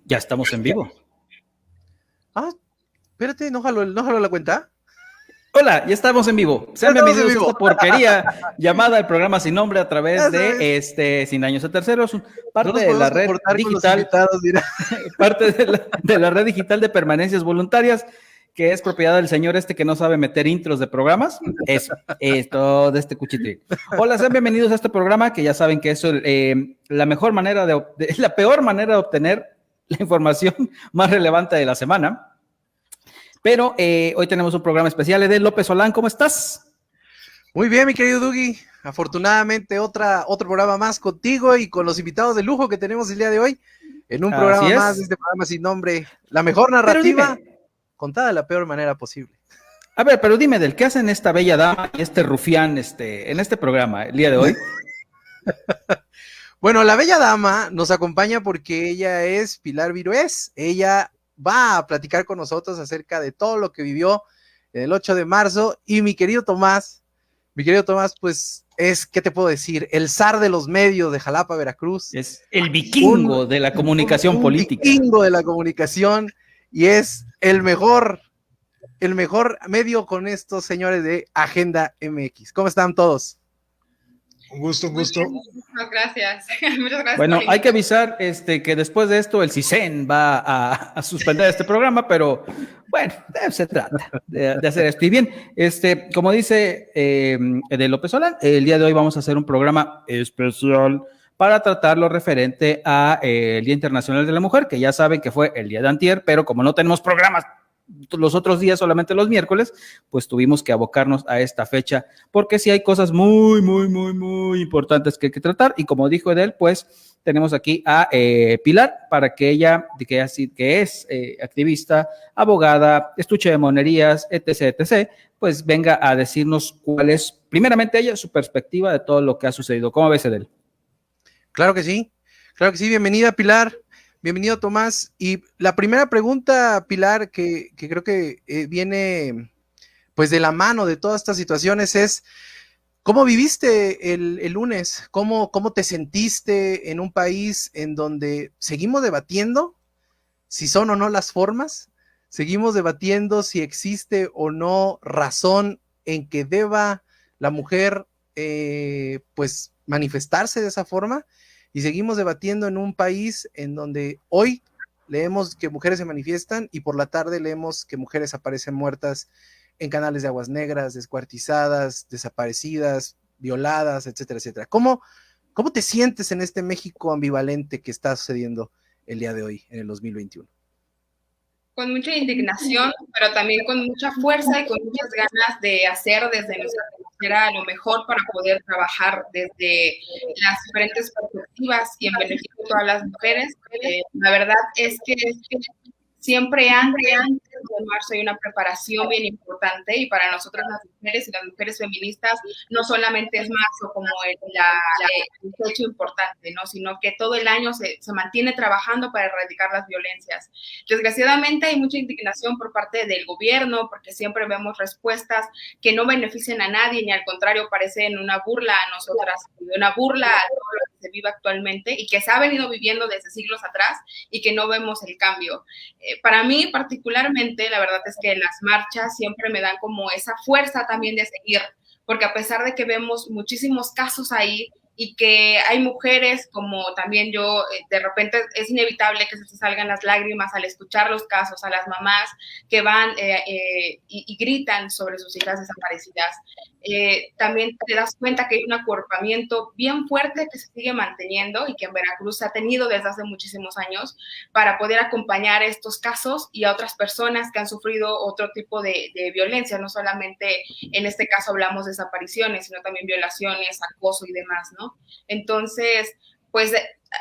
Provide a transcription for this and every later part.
Ya estamos en vivo. Ah, espérate, no jaló la cuenta. Hola, ya estamos en vivo. Sean bienvenidos a esta porquería llamada el programa Sin Nombre a través de Sin Daños a Terceros, No parte nos de la podemos red soportar con los digital, invitados, mira. parte de la red digital de permanencias voluntarias, que es propiedad del señor que no sabe meter intros de programas. Eso, es todo de este cuchitril. Hola, sean bienvenidos a este programa, que ya saben que es la mejor manera la peor manera de obtener la información más relevante de la semana. Pero hoy tenemos un programa especial. Edel López Solán, ¿cómo estás? Muy bien, mi querido Dougie. Afortunadamente, otro programa más contigo y con los invitados de lujo que tenemos el día de hoy. En un programa más de este programa sin nombre. La mejor narrativa contada de la peor manera posible. A ver, pero dime, Del, ¿qué hacen esta bella dama y este rufián en este programa el día de hoy? Bueno, la bella dama nos acompaña porque ella es Pilar Virués. Ella va a platicar con nosotros acerca de todo lo que vivió el 8 de marzo. Y mi querido Tomás, pues es, ¿qué te puedo decir? El zar de los medios de Jalapa, Veracruz. Es el vikingo de la comunicación política. Un vikingo de la comunicación y es el mejor medio con estos señores de Agenda MX. ¿Cómo están todos? Un gusto. Muchas gracias. Muchas gracias. Bueno, hay que avisar que después de esto el CISEN va a suspender este programa, pero bueno, se trata de hacer esto. Y bien, como dice Edel López Solán, el día de hoy vamos a hacer un programa especial para tratar lo referente a el Día Internacional de la Mujer, que ya saben que fue el día de antier, pero como no tenemos programas los otros días, solamente los miércoles, pues tuvimos que abocarnos a esta fecha, porque sí hay cosas muy, muy, muy, muy importantes que hay que tratar, y como dijo Edel, pues tenemos aquí a Pilar, para que ella, que es activista, abogada, estuche de monerías, etc., etc., pues venga a decirnos cuál es, primeramente ella, su perspectiva de todo lo que ha sucedido. ¿Cómo ves, Edel? Claro que sí, bienvenida Pilar. Bienvenido, Tomás. Y la primera pregunta, Pilar, que creo que viene pues de la mano de todas estas situaciones es, ¿cómo viviste el lunes? ¿Cómo te sentiste en un país en donde seguimos debatiendo si son o no las formas? Seguimos debatiendo si existe o no razón en que deba la mujer pues manifestarse de esa forma. Y seguimos debatiendo en un país en donde hoy leemos que mujeres se manifiestan y por la tarde leemos que mujeres aparecen muertas en canales de aguas negras, descuartizadas, desaparecidas, violadas, etcétera, etcétera. ¿Cómo te sientes en este México ambivalente que está sucediendo el día de hoy, en el 2021? Con mucha indignación, pero también con mucha fuerza y con muchas ganas de hacer desde nuestra trinchera lo mejor para poder trabajar desde las diferentes perspectivas y en beneficio de todas las mujeres. La verdad es que siempre antes de marzo hay una preparación bien importante y para nosotras las mujeres y las mujeres feministas no solamente es marzo como el hecho importante, ¿no? Sino que todo el año se mantiene trabajando para erradicar las violencias. Desgraciadamente hay mucha indignación por parte del gobierno porque siempre vemos respuestas que no benefician a nadie ni al contrario parecen una burla a nosotras, una burla a todo lo que se vive actualmente y que se ha venido viviendo desde siglos atrás y que no vemos el cambio. Para mí particularmente, la verdad es que las marchas siempre me dan como esa fuerza también de seguir, porque a pesar de que vemos muchísimos casos ahí y que hay mujeres como también yo, de repente es inevitable que se salgan las lágrimas al escuchar los casos, a las mamás que van y gritan sobre sus hijas desaparecidas. También te das cuenta que hay un acuerpamiento bien fuerte que se sigue manteniendo y que en Veracruz se ha tenido desde hace muchísimos años para poder acompañar estos casos y a otras personas que han sufrido otro tipo de violencia, no solamente en este caso hablamos de desapariciones, sino también violaciones, acoso y demás, ¿no? Entonces, pues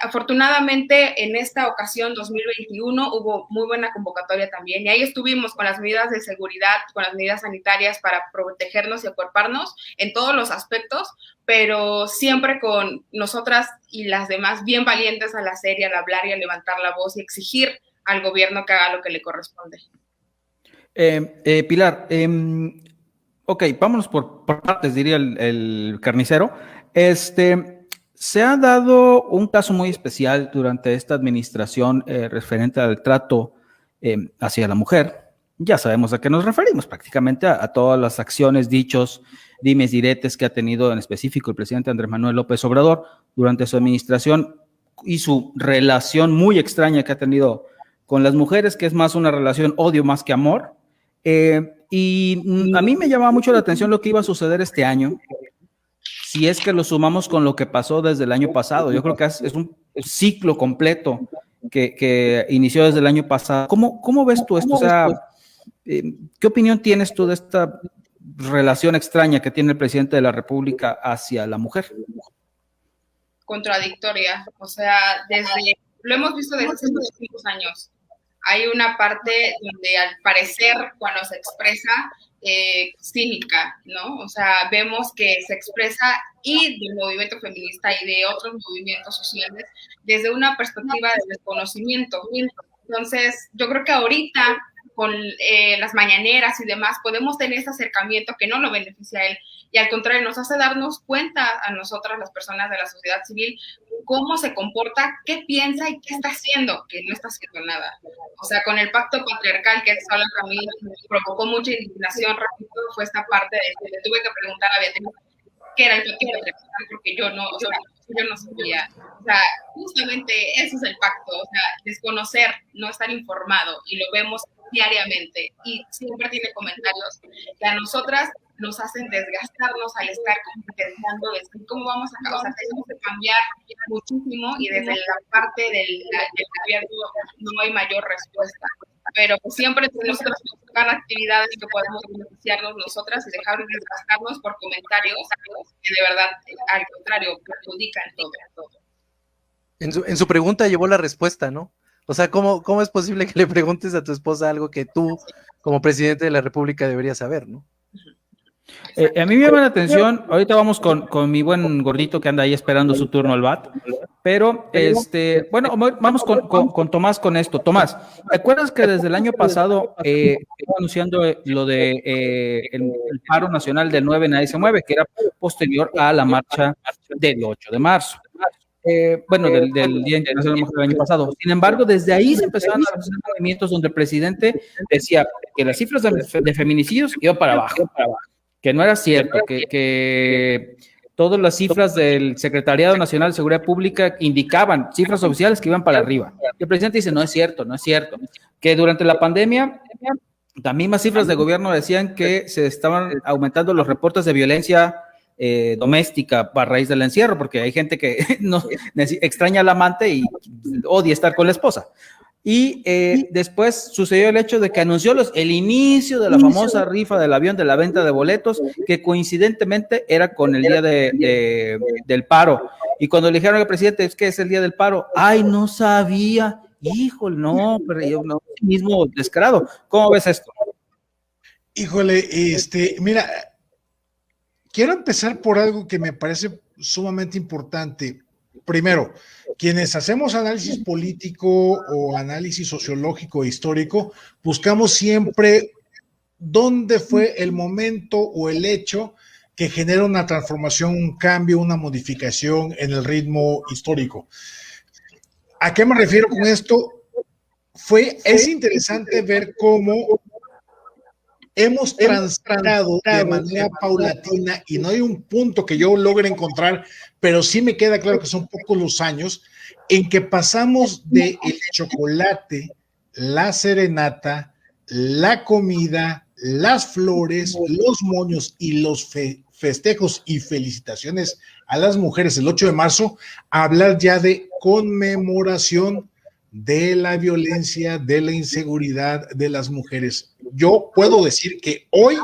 afortunadamente en esta ocasión 2021 hubo muy buena convocatoria también y ahí estuvimos con las medidas de seguridad, con las medidas sanitarias para protegernos y acuerparnos en todos los aspectos, pero siempre con nosotras y las demás bien valientes al hacer y al hablar y a levantar la voz y exigir al gobierno que haga lo que le corresponde. Pilar, ok, vámonos por partes, diría el carnicero. Se ha dado un caso muy especial durante esta administración referente al trato hacia la mujer. Ya sabemos a qué nos referimos, prácticamente a todas las acciones, dichos, dimes, diretes que ha tenido en específico el presidente Andrés Manuel López Obrador durante su administración y su relación muy extraña que ha tenido con las mujeres, que es más una relación odio más que amor. Y a mí me llamaba mucho la atención lo que iba a suceder este año, si es que lo sumamos con lo que pasó desde el año pasado. Yo creo que es un ciclo completo que inició desde el año pasado. ¿Cómo ves tú esto? O sea, ¿qué opinión tienes tú de esta relación extraña que tiene el presidente de la República hacia la mujer? Contradictoria, o sea, lo hemos visto desde hace muchos años. Hay una parte donde al parecer cuando se expresa cínica, ¿no? O sea, vemos que se expresa y del movimiento feminista y de otros movimientos sociales desde una perspectiva de desconocimiento. Entonces, yo creo que ahorita con las mañaneras y demás podemos tener ese acercamiento que no lo beneficia a él y al contrario nos hace darnos cuenta a nosotras, las personas de la sociedad civil, cómo se comporta, qué piensa y qué está haciendo, que no está haciendo nada. O sea, con el pacto patriarcal que es habla a mí me provocó mucha indignación, repito, fue esta parte de que le tuve que preguntar a Beatriz qué era el pacto patriarcal, porque yo no sabía. O sea, justamente eso es el pacto, o sea, desconocer, no estar informado, y lo vemos diariamente, y siempre tiene comentarios que a nosotras nos hacen desgastarnos al estar intentando decir cómo vamos a, o sea, tenemos que cambiar muchísimo y desde la parte del gobierno no hay mayor respuesta. Pero pues siempre tenemos que buscar actividades que podemos beneficiarnos nosotras y dejar de desgastarnos por comentarios que de verdad, al contrario, perjudican todo. En su pregunta llevó la respuesta, ¿no? O sea, ¿cómo es posible que le preguntes a tu esposa algo que tú, como presidente de la República, deberías saber, ¿no? A mí me llama la atención, ahorita vamos con mi buen gordito que anda ahí esperando su turno al bat, pero bueno, vamos con Tomás con esto. Tomás, ¿te acuerdas que desde el año pasado estaba anunciando lo de el paro nacional del 9 Nadie se mueve, que era posterior a la marcha del 8 de marzo? Bueno, del Día Internacional de la Mujer del año pasado. Sin embargo, desde ahí se empezaron a hacer movimientos donde el presidente decía que las cifras de feminicidios iban para abajo, que no era cierto, que todas las cifras del Secretariado Nacional de Seguridad Pública indicaban cifras oficiales que iban para arriba. Y el presidente dice, no es cierto, que durante la pandemia las mismas cifras de gobierno decían que se estaban aumentando los reportes de violencia doméstica a raíz del encierro, porque hay gente que no extraña al amante y odia estar con la esposa. Y después sucedió el hecho de que anunció el inicio de la famosa rifa del avión, de la venta de boletos, que coincidentemente era con el día del paro. Y cuando le dijeron al presidente, es que es el día del paro, ¡ay, no sabía! Híjole, no, pero yo no, mismo descarado. ¿Cómo ves esto? Híjole, mira, quiero empezar por algo que me parece sumamente importante. Primero, quienes hacemos análisis político o análisis sociológico e histórico, buscamos siempre dónde fue el momento o el hecho que genera una transformación, un cambio, una modificación en el ritmo histórico. ¿A qué me refiero con esto? Es interesante ver cómo hemos transitado de manera paulatina y no hay un punto que yo logre encontrar, pero sí me queda claro que son pocos los años en que pasamos de el chocolate, la serenata, la comida, las flores, los moños y los festejos y felicitaciones a las mujeres el 8 de marzo a hablar ya de conmemoración de la violencia, de la inseguridad de las mujeres. Yo puedo decir que hoy,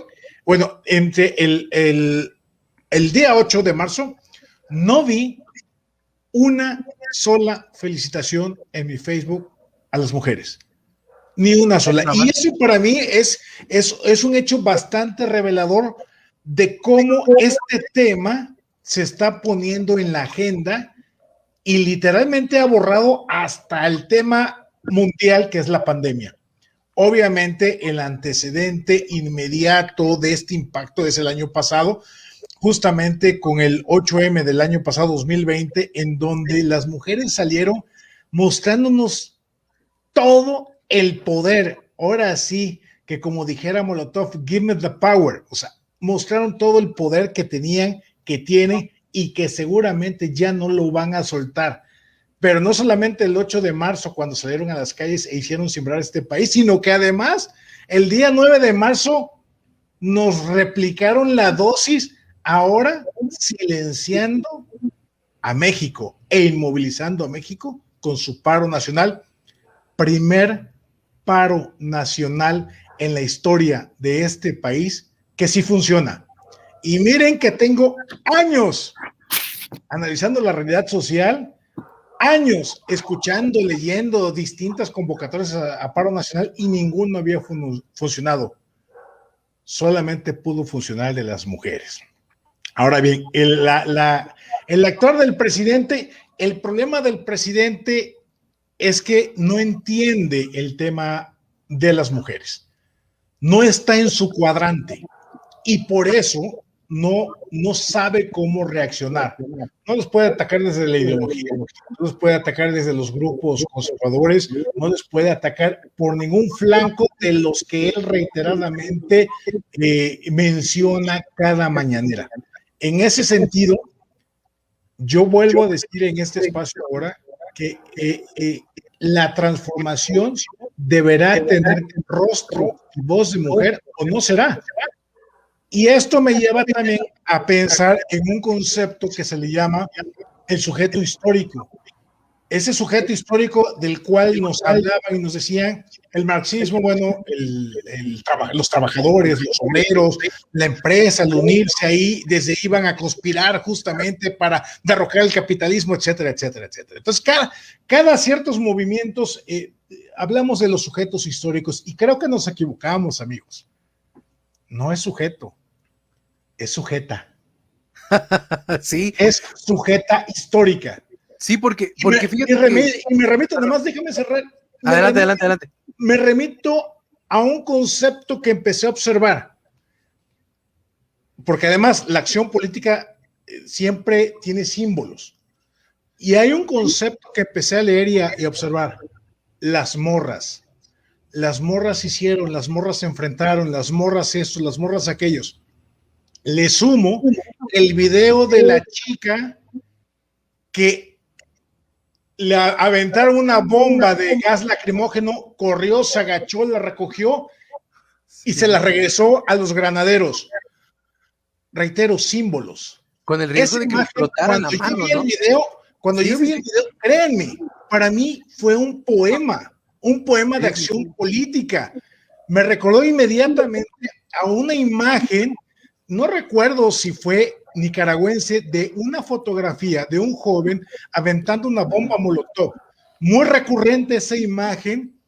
bueno, entre el día 8 de marzo, no vi una sola felicitación en mi Facebook a las mujeres. Ni una sola. Y eso para mí es un hecho bastante revelador de cómo este tema se está poniendo en la agenda y literalmente ha borrado hasta el tema mundial que es la pandemia. Obviamente el antecedente inmediato de este impacto es el año pasado, justamente con el 8M del año pasado, 2020, en donde las mujeres salieron mostrándonos todo el poder. Ahora sí, que como dijera Molotov, give me the power. O sea, mostraron todo el poder que tenían, que tienen y que seguramente ya no lo van a soltar. Pero no solamente el 8 de marzo cuando salieron a las calles e hicieron sembrar este país, sino que además el día 9 de marzo nos replicaron la dosis, ahora silenciando a México e inmovilizando a México con su paro nacional. Primer paro nacional en la historia de este país que sí funciona. Y miren que tengo años analizando la realidad social, años escuchando, leyendo distintas convocatorias a paro nacional y ninguno había funcionado. Solamente pudo funcionar el de las mujeres. Ahora bien, el actor del presidente, el problema del presidente es que no entiende el tema de las mujeres. No está en su cuadrante y por eso no sabe cómo reaccionar. No los puede atacar desde la ideología, no los puede atacar desde los grupos conservadores, no les puede atacar por ningún flanco de los que él reiteradamente menciona cada mañanera. En ese sentido, yo vuelvo a decir en este espacio ahora que la transformación deberá tener rostro y voz de mujer o no será. Y esto me lleva también a pensar en un concepto que se le llama el sujeto histórico. Ese sujeto histórico del cual nos hablaban y nos decían el marxismo, bueno, los trabajadores, los obreros, la empresa, al unirse ahí, desde iban a conspirar justamente para derrocar el capitalismo, etcétera, etcétera, etcétera. Entonces, cada ciertos movimientos, hablamos de los sujetos históricos y creo que nos equivocamos, amigos. No es sujeto, es sujeta. Sí. Es sujeta histórica. Sí, porque fíjate y me remito, nomás déjame cerrar. Adelante. Me remito a un concepto que empecé a observar, porque además la acción política siempre tiene símbolos. Y hay un concepto que empecé a leer y a observar: las morras. Las morras hicieron, las morras se enfrentaron, las morras esto, las morras aquellos. Le sumo el video de la chica que le aventaron una bomba de gas lacrimógeno, corrió, se agachó, la recogió y se la regresó a los granaderos. Reitero, símbolos. Con el riesgo de que explotaran la mano, ¿no? Cuando yo vi el video, créanme, para mí fue un poema de acción política. Me recordó inmediatamente a una imagen, no recuerdo si fue nicaragüense, de una fotografía de un joven aventando una bomba molotov. Muy recurrente esa imagen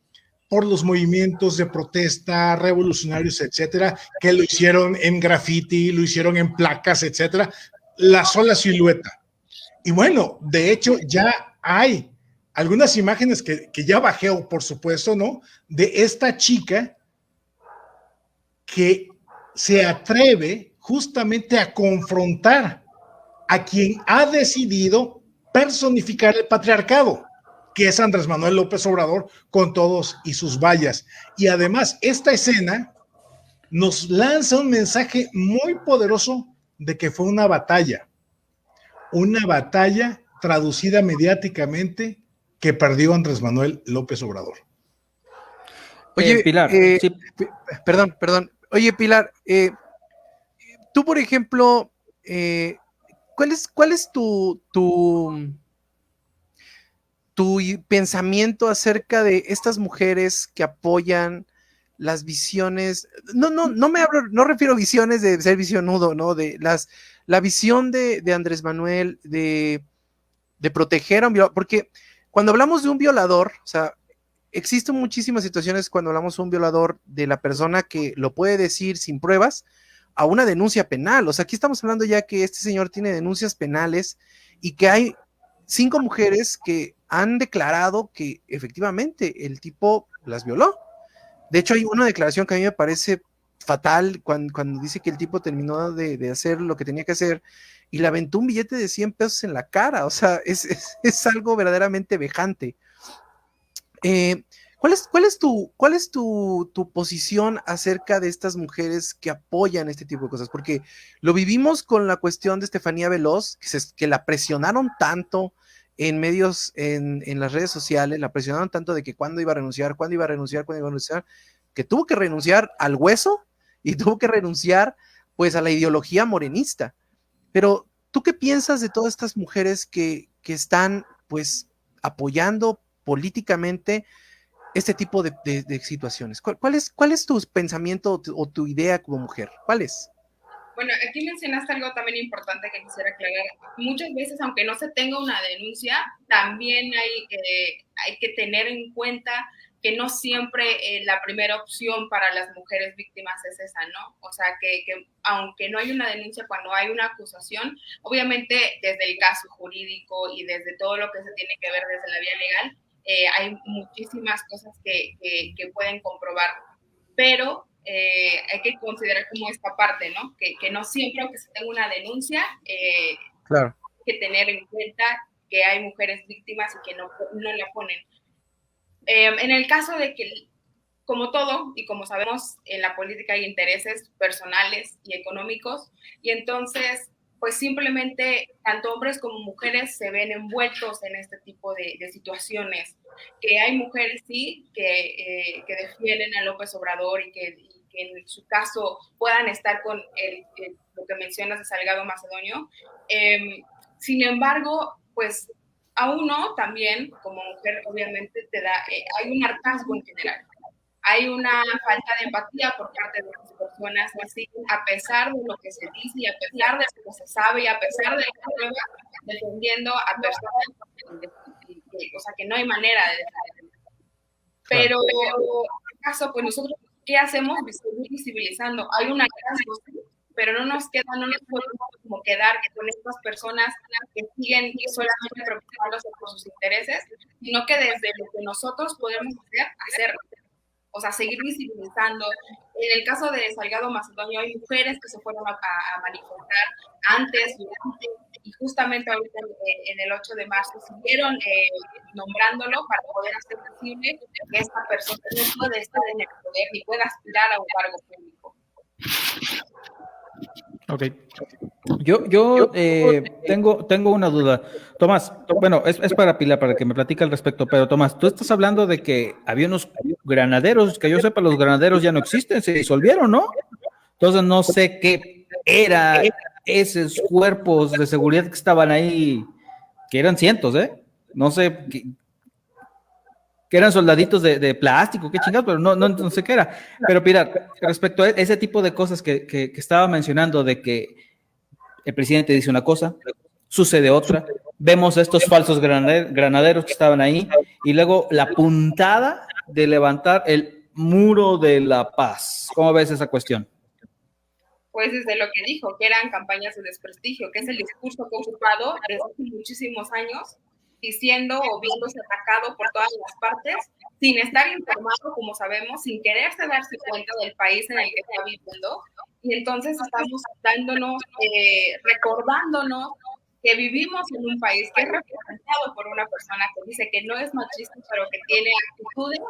por los movimientos de protesta revolucionarios, etcétera, que lo hicieron en graffiti, lo hicieron en placas, etcétera, la sola silueta. Y bueno, de hecho ya hay algunas imágenes que ya bajé, por supuesto, ¿no? De esta chica que se atreve justamente a confrontar a quien ha decidido personificar el patriarcado, que es Andrés Manuel López Obrador, con todos y sus vallas. Y además, esta escena nos lanza un mensaje muy poderoso de que fue una batalla traducida mediáticamente que perdió Andrés Manuel López Obrador. Oye, Pilar, sí. Perdón. Oye, Pilar, tú, por ejemplo, ¿cuál es tu pensamiento acerca de estas mujeres que apoyan las visiones? No refiero a visiones de ser visionudo, ¿no? De la visión de Andrés Manuel de proteger a un violador, porque cuando hablamos de un violador, o sea, existen muchísimas situaciones cuando hablamos de un violador, de la persona que lo puede decir sin pruebas, a una denuncia penal. O sea, aquí estamos hablando ya que este señor tiene denuncias penales y que hay 5 mujeres que han declarado que efectivamente el tipo las violó. De hecho, hay una declaración que a mí me parece fatal cuando dice que el tipo terminó de hacer lo que tenía que hacer y le aventó un billete de 100 pesos en la cara. O sea, es algo verdaderamente vejante. ¿Cuál es tu posición acerca de estas mujeres que apoyan este tipo de cosas? Porque lo vivimos con la cuestión de Estefanía Veloz, que la presionaron tanto en medios, en las redes sociales, la presionaron tanto de que cuándo iba a renunciar, que tuvo que renunciar al hueso y tuvo que renunciar pues a la ideología morenista. Pero, ¿tú qué piensas de todas estas mujeres que están pues apoyando políticamente este tipo de situaciones? ¿Cuál es tu pensamiento o tu idea como mujer? ¿Cuál es? Bueno, aquí mencionaste algo también importante que quisiera aclarar. Muchas veces, aunque no se tenga una denuncia, también hay que tener en cuenta que no siempre la primera opción para las mujeres víctimas es esa, ¿no? O sea, que aunque no hay una denuncia, cuando hay una acusación, obviamente desde el caso jurídico y desde todo lo que se tiene que ver desde la vía legal, hay muchísimas cosas que pueden comprobar, pero hay que considerar como esta parte, ¿no? Que no siempre, aunque se tenga una denuncia, claro, hay que tener en cuenta que hay mujeres víctimas y que no la ponen. En el caso de que, como todo, y como sabemos, en la política hay intereses personales y económicos, y entonces, pues simplemente tanto hombres como mujeres se ven envueltos en este tipo de situaciones, que hay mujeres, sí, que defienden a López Obrador y que en su caso puedan estar con lo que mencionas de Salgado Macedonio. Sin embargo, pues a uno también, como mujer, obviamente hay un hartazgo en general. Hay una falta de empatía por parte de las personas, así, a pesar de lo que se dice y a pesar de lo que se sabe y a pesar de las pruebas, defendiendo a personas, o sea, que no hay manera de defenderlas. Pero en este caso, pues nosotros, ¿qué hacemos? Seguir visibilizando. Hay un hartazgo, pero no nos podemos como quedar con estas personas que siguen solamente preocupándose por sus intereses, sino que desde lo que nosotros podemos hacerlo. O sea, seguir visibilizando. En el caso de Salgado Macedonio, hay mujeres que se fueron a manifestar antes, durante, y justamente ahorita en el 8 de marzo siguieron nombrándolo para poder hacer posible que esta persona no puede estar en el poder ni pueda aspirar a un cargo público. Ok. Yo tengo una duda. Tomás, bueno, es para Pilar, para que me platique al respecto, pero Tomás, tú estás hablando de que había unos granaderos, que yo sepa, los granaderos ya no existen, se disolvieron, ¿no? Entonces no sé qué era esos cuerpos de seguridad que estaban ahí, que eran cientos, ¿eh? No sé, que eran soldaditos de plástico, qué chingados, pero no sé qué era. Pero Pilar, respecto a ese tipo de cosas que estaba mencionando, de que el presidente dice una cosa, sucede otra, vemos a estos falsos granaderos que estaban ahí, y luego la puntada de levantar el muro de la paz. ¿Cómo ves esa cuestión? Pues desde lo que dijo, que eran campañas de desprestigio, que es el discurso que ha ocupado desde hace muchísimos años, diciendo o viéndose atacado por todas las partes, sin estar informado, como sabemos, sin quererse darse cuenta del país en el que está viviendo. Y entonces estamos recordándonos que vivimos en un país que es representado por una persona que dice que no es machista, pero que tiene actitudes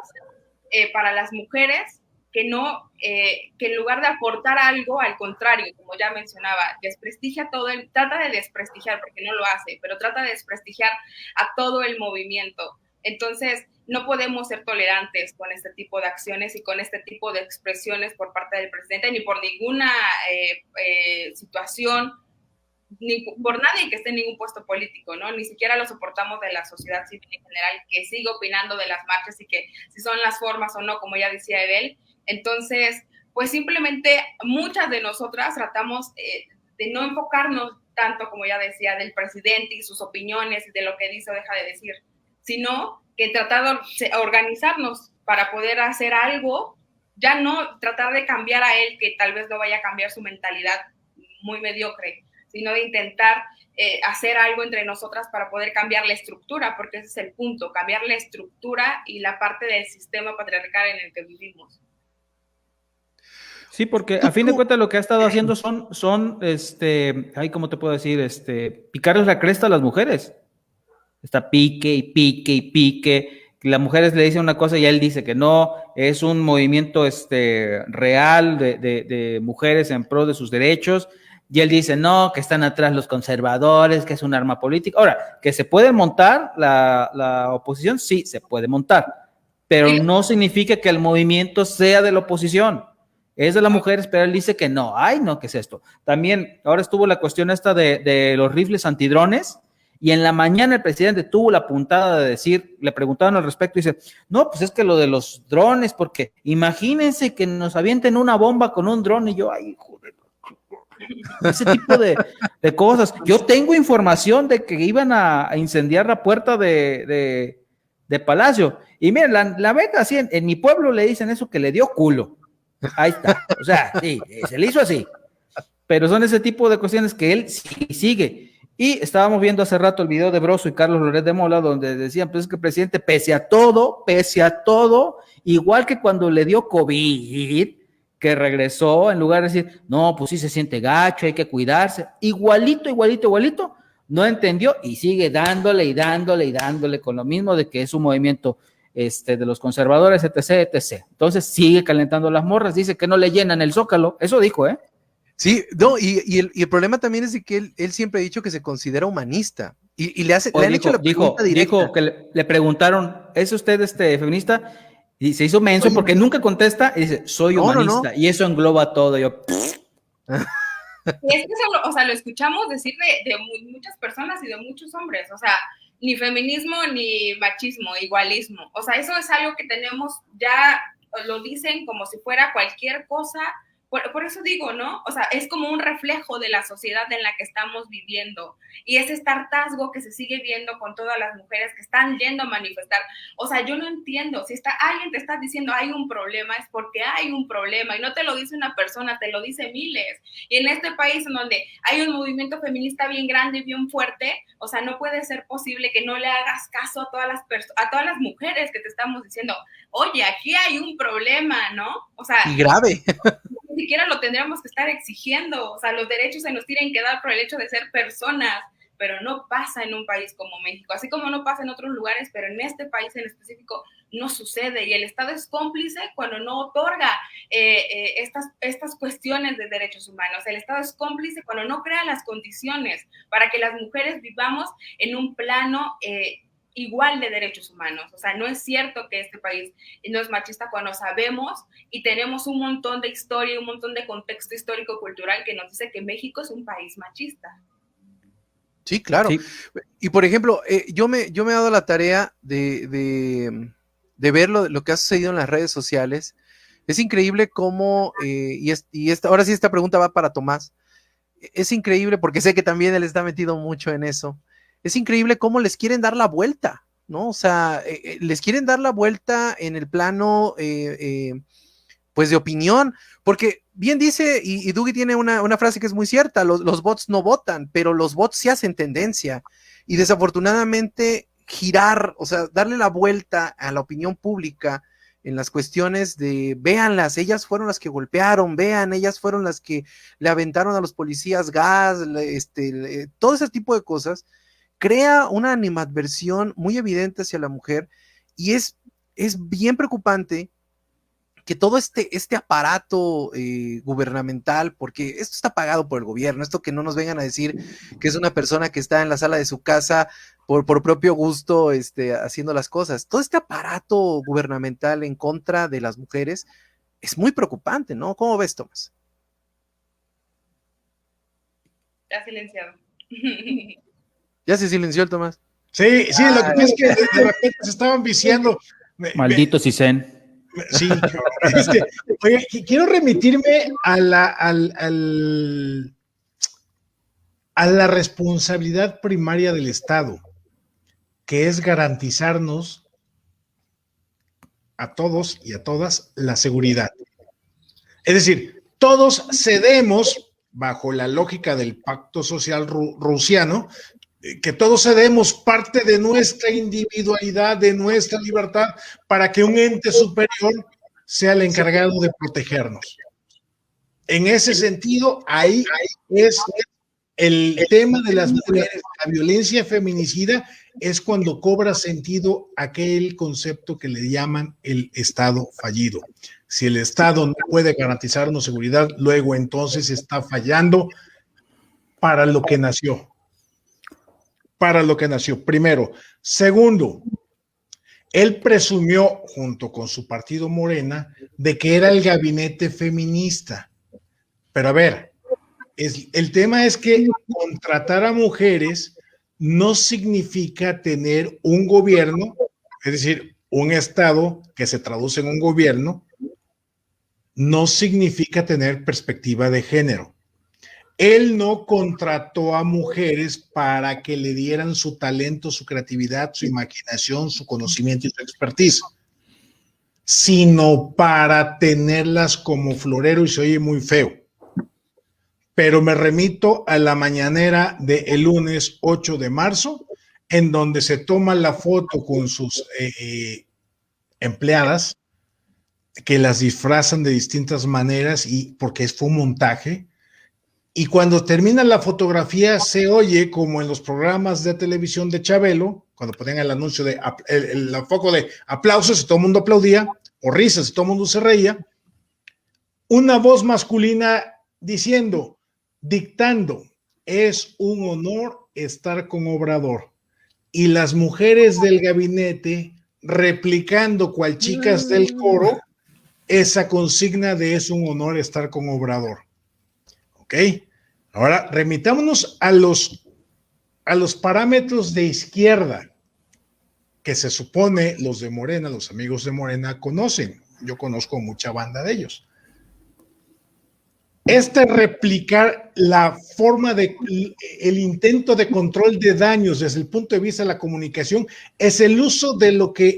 para las mujeres que en lugar de aportar algo, al contrario, como ya mencionaba, desprestigia trata de desprestigiar, porque no lo hace, pero trata de desprestigiar a todo el movimiento. Entonces, no podemos ser tolerantes con este tipo de acciones y con este tipo de expresiones por parte del presidente, ni por ninguna situación, ni por nadie que esté en ningún puesto político, ¿no? Ni siquiera lo soportamos de la sociedad civil en general, que sigue opinando de las marchas y que si son las formas o no, como ya decía Edel. Entonces, pues simplemente muchas de nosotras tratamos de no enfocarnos tanto, como ya decía, del presidente y sus opiniones y de lo que dice o deja de decir, sino que tratar de organizarnos para poder hacer algo, ya no tratar de cambiar a él, que tal vez no vaya a cambiar su mentalidad muy mediocre, sino de intentar hacer algo entre nosotras para poder cambiar la estructura, porque ese es el punto, cambiar la estructura y la parte del sistema patriarcal en el que vivimos. Sí, porque a fin de cuentas lo que ha estado haciendo son, ay, ¿cómo te puedo decir? Picarles la cresta a las mujeres. Está pique y pique y pique. Las mujeres le dicen una cosa y él dice que no. Es un movimiento real de mujeres en pro de sus derechos. Y él dice no, que están atrás los conservadores, que es un arma política. Ahora, que se puede montar la oposición, sí, se puede montar. Pero no significa que el movimiento sea de la oposición. Es de las mujeres, pero él dice que no. Ay, no, ¿qué es esto? También, ahora estuvo la cuestión esta de los rifles antidrones. Y en la mañana el presidente tuvo la puntada de decir, le preguntaron al respecto y dice, no, pues es que lo de los drones, porque imagínense que nos avienten una bomba con un dron y yo, ay, joder, ese tipo de cosas. Yo tengo información de que iban a incendiar la puerta de Palacio. Y miren, la Vega, así en mi pueblo le dicen eso que le dio culo. Ahí está. O sea, sí, se le hizo así. Pero son ese tipo de cuestiones que él sigue. Y estábamos viendo hace rato el video de Broso y Carlos Loret de Mola, donde decían, pues es que el presidente, pese a todo, igual que cuando le dio COVID, que regresó, en lugar de decir, no, pues sí se siente gacho, hay que cuidarse, igualito, no entendió y sigue dándole con lo mismo de que es un movimiento de los conservadores, etc. Entonces sigue calentando las morras, dice que no le llenan el Zócalo, eso dijo, ¿eh? Sí, no, y el problema también es de que él siempre ha dicho que se considera humanista y le han hecho la pregunta directa. Dijo que le preguntaron, ¿es usted feminista? Y se hizo menso porque nunca contesta y dice, soy humanista, no. Y eso engloba todo. Yo, y es que eso, o sea, lo escuchamos decir de muchas personas y de muchos hombres, o sea, ni feminismo ni machismo, igualismo, o sea, eso es algo que tenemos, ya lo dicen como si fuera cualquier cosa. Por eso digo, ¿no? O sea, es como un reflejo de la sociedad en la que estamos viviendo y ese hartazgo que se sigue viendo con todas las mujeres que están yendo a manifestar. O sea, yo no entiendo, si alguien te está diciendo hay un problema, es porque hay un problema y no te lo dice una persona, te lo dice miles. Y en este país en donde hay un movimiento feminista bien grande y bien fuerte, o sea, no puede ser posible que no le hagas caso a todas las mujeres que te estamos diciendo, oye, aquí hay un problema, ¿no? O sea, y grave. Ni siquiera lo tendríamos que estar exigiendo, o sea, los derechos se nos tienen que dar por el hecho de ser personas, pero no pasa en un país como México, así como no pasa en otros lugares, pero en este país en específico no sucede y el Estado es cómplice cuando no otorga estas cuestiones de derechos humanos, el Estado es cómplice cuando no crea las condiciones para que las mujeres vivamos en un plano igual de derechos humanos. O sea, no es cierto que este país no es machista cuando sabemos y tenemos un montón de historia y un montón de contexto histórico-cultural que nos dice que México es un país machista. Sí, claro. Sí. Y por ejemplo, yo me he dado la tarea de ver lo que ha sucedido en las redes sociales. Es increíble cómo, ahora sí esta pregunta va para Tomás. Es increíble porque sé que también él está metido mucho en eso. Es increíble cómo les quieren dar la vuelta, ¿no? O sea, les quieren dar la vuelta en el plano, pues, de opinión, porque bien dice, y Dougie tiene una frase que es muy cierta, los bots no votan, pero los bots sí hacen tendencia, y desafortunadamente girar, o sea, darle la vuelta a la opinión pública en las cuestiones de, véanlas, ellas fueron las que golpearon, vean, ellas fueron las que le aventaron a los policías gas, todo ese tipo de cosas, crea una animadversión muy evidente hacia la mujer y es bien preocupante que todo este aparato gubernamental, porque esto está pagado por el gobierno, esto que no nos vengan a decir que es una persona que está en la sala de su casa por propio gusto haciendo las cosas, todo este aparato gubernamental en contra de las mujeres es muy preocupante, ¿no? ¿Cómo ves, Tomás? Está silenciado. ¿Ya se silenció el Tomás? Sí, lo que pasa es que de repente se estaban viciando. Maldito Cisen. Sí, oye, quiero remitirme a la responsabilidad primaria del Estado, que es garantizarnos a todos y a todas la seguridad. Es decir, todos cedemos, bajo la lógica del pacto social rusiano, que todos cedemos parte de nuestra individualidad, de nuestra libertad, para que un ente superior sea el encargado de protegernos. En ese sentido, ahí es el tema de las mujeres. La violencia feminicida es cuando cobra sentido aquel concepto que le llaman el Estado fallido. Si el Estado no puede garantizarnos seguridad, luego entonces está fallando para lo que nació. Para lo que nació, primero. Segundo, él presumió, junto con su partido Morena, de que era el gabinete feminista. Pero a ver, el tema es que contratar a mujeres no significa tener un gobierno, es decir, un Estado que se traduce en un gobierno, no significa tener perspectiva de género. Él no contrató a mujeres para que le dieran su talento, su creatividad, su imaginación, su conocimiento y su expertise, sino para tenerlas como florero, y se oye muy feo. Pero me remito a la mañanera del lunes 8 de marzo, en donde se toma la foto con sus empleadas, que las disfrazan de distintas maneras, y porque fue un montaje. Y cuando termina la fotografía se oye como en los programas de televisión de Chabelo, cuando ponían el anuncio de el foco de aplausos y todo el mundo aplaudía, o risas y todo el mundo se reía, una voz masculina diciendo, dictando, es un honor estar con Obrador. Y las mujeres del gabinete replicando cual chicas del coro esa consigna de es un honor estar con Obrador. ¿Ok? Ahora, remitámonos a los parámetros de izquierda que se supone los de Morena, los amigos de Morena conocen. Yo conozco mucha banda de ellos. Replicar la forma el intento de control de daños desde el punto de vista de la comunicación es el uso de lo que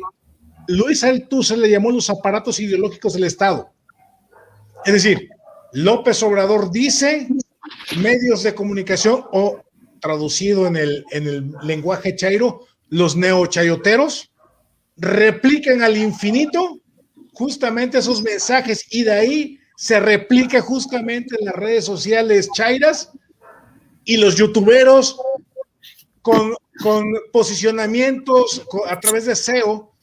Luis Althusser le llamó los aparatos ideológicos del Estado. Es decir, López Obrador dice, medios de comunicación, o traducido en el lenguaje chairo, los neochayoteros replican al infinito justamente esos mensajes, y de ahí se replica justamente en las redes sociales chairas, y los youtuberos con posicionamientos a través de SEO.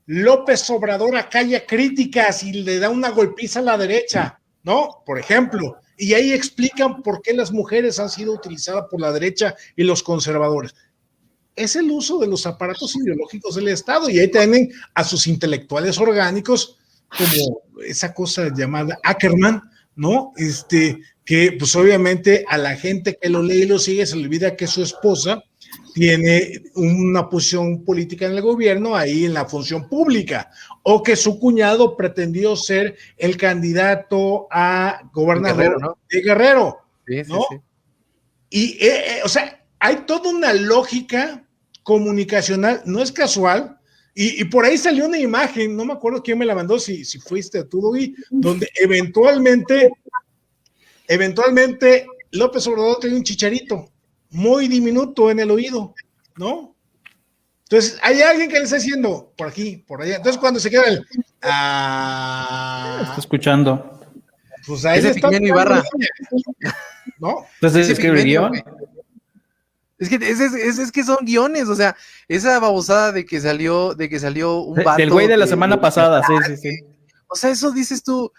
López Obrador acalla críticas y le da una golpiza a la derecha, ¿no? Por ejemplo, y ahí explican por qué las mujeres han sido utilizadas por la derecha y los conservadores. Es el uso de los aparatos ideológicos del Estado, y ahí tienen a sus intelectuales orgánicos, como esa cosa llamada Ackerman, ¿no? Que pues obviamente a la gente que lo lee y lo sigue se le olvida que su esposa tiene una posición política en el gobierno, ahí en la función pública, o que su cuñado pretendió ser el candidato a gobernador de Guerrero, ¿no? Sí. Y, o sea, hay toda una lógica comunicacional, no es casual, y por ahí salió una imagen, no me acuerdo quién me la mandó, si fuiste tú, Doggy, donde eventualmente López Obrador tenía un chicharito muy diminuto en el oído, ¿no? Entonces, hay alguien que le está diciendo por aquí, por allá. Entonces, cuando se queda está escuchando. Pues ahí está. Ibarra. ¿No? Entonces, ¿escribe guión? Es que son guiones, o sea, esa babosada de que salió un vato. Del güey de la semana pasada, sí. O sea, eso dices tú.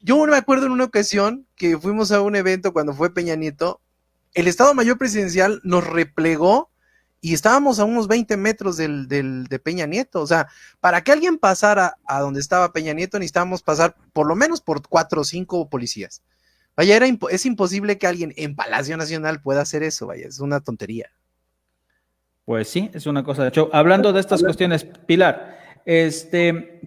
Yo me acuerdo en una ocasión que fuimos a un evento cuando fue Peña Nieto, el Estado Mayor Presidencial nos replegó y estábamos a unos 20 metros de Peña Nieto. O sea, para que alguien pasara a donde estaba Peña Nieto necesitábamos pasar por lo menos por 4 o 5 policías. Vaya, es imposible que alguien en Palacio Nacional pueda hacer eso, vaya, es una tontería. Pues sí, es una cosa de hecho. Hablando de estas cuestiones, Pilar,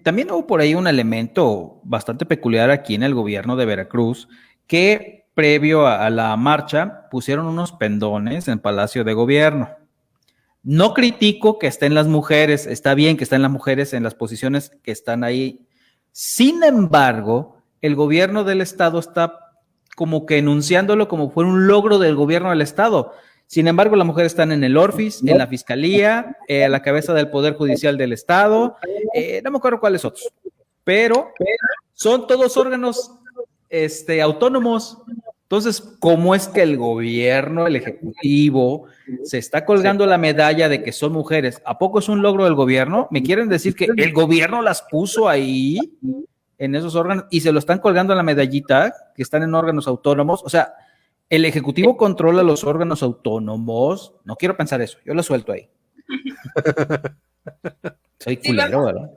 también hubo por ahí un elemento bastante peculiar aquí en el gobierno de Veracruz, que previo a la marcha pusieron unos pendones en Palacio de Gobierno. No critico que estén las mujeres, está bien que estén las mujeres en las posiciones que están ahí. Sin embargo, el gobierno del estado está como que enunciándolo como fue un logro del gobierno del estado. Sin embargo, las mujeres están en el Orfis, en la Fiscalía, a la cabeza del Poder Judicial del Estado, no me acuerdo cuáles otros, pero son todos órganos autónomos. Entonces, ¿cómo es que el gobierno, el ejecutivo, se está colgando la medalla de que son mujeres? ¿A poco es un logro del gobierno? ¿Me quieren decir que el gobierno las puso ahí, en esos órganos, y se lo están colgando la medallita, que están en órganos autónomos? O sea, ¿el ejecutivo controla los órganos autónomos? No quiero pensar eso, yo lo suelto ahí. Soy culero, ¿verdad?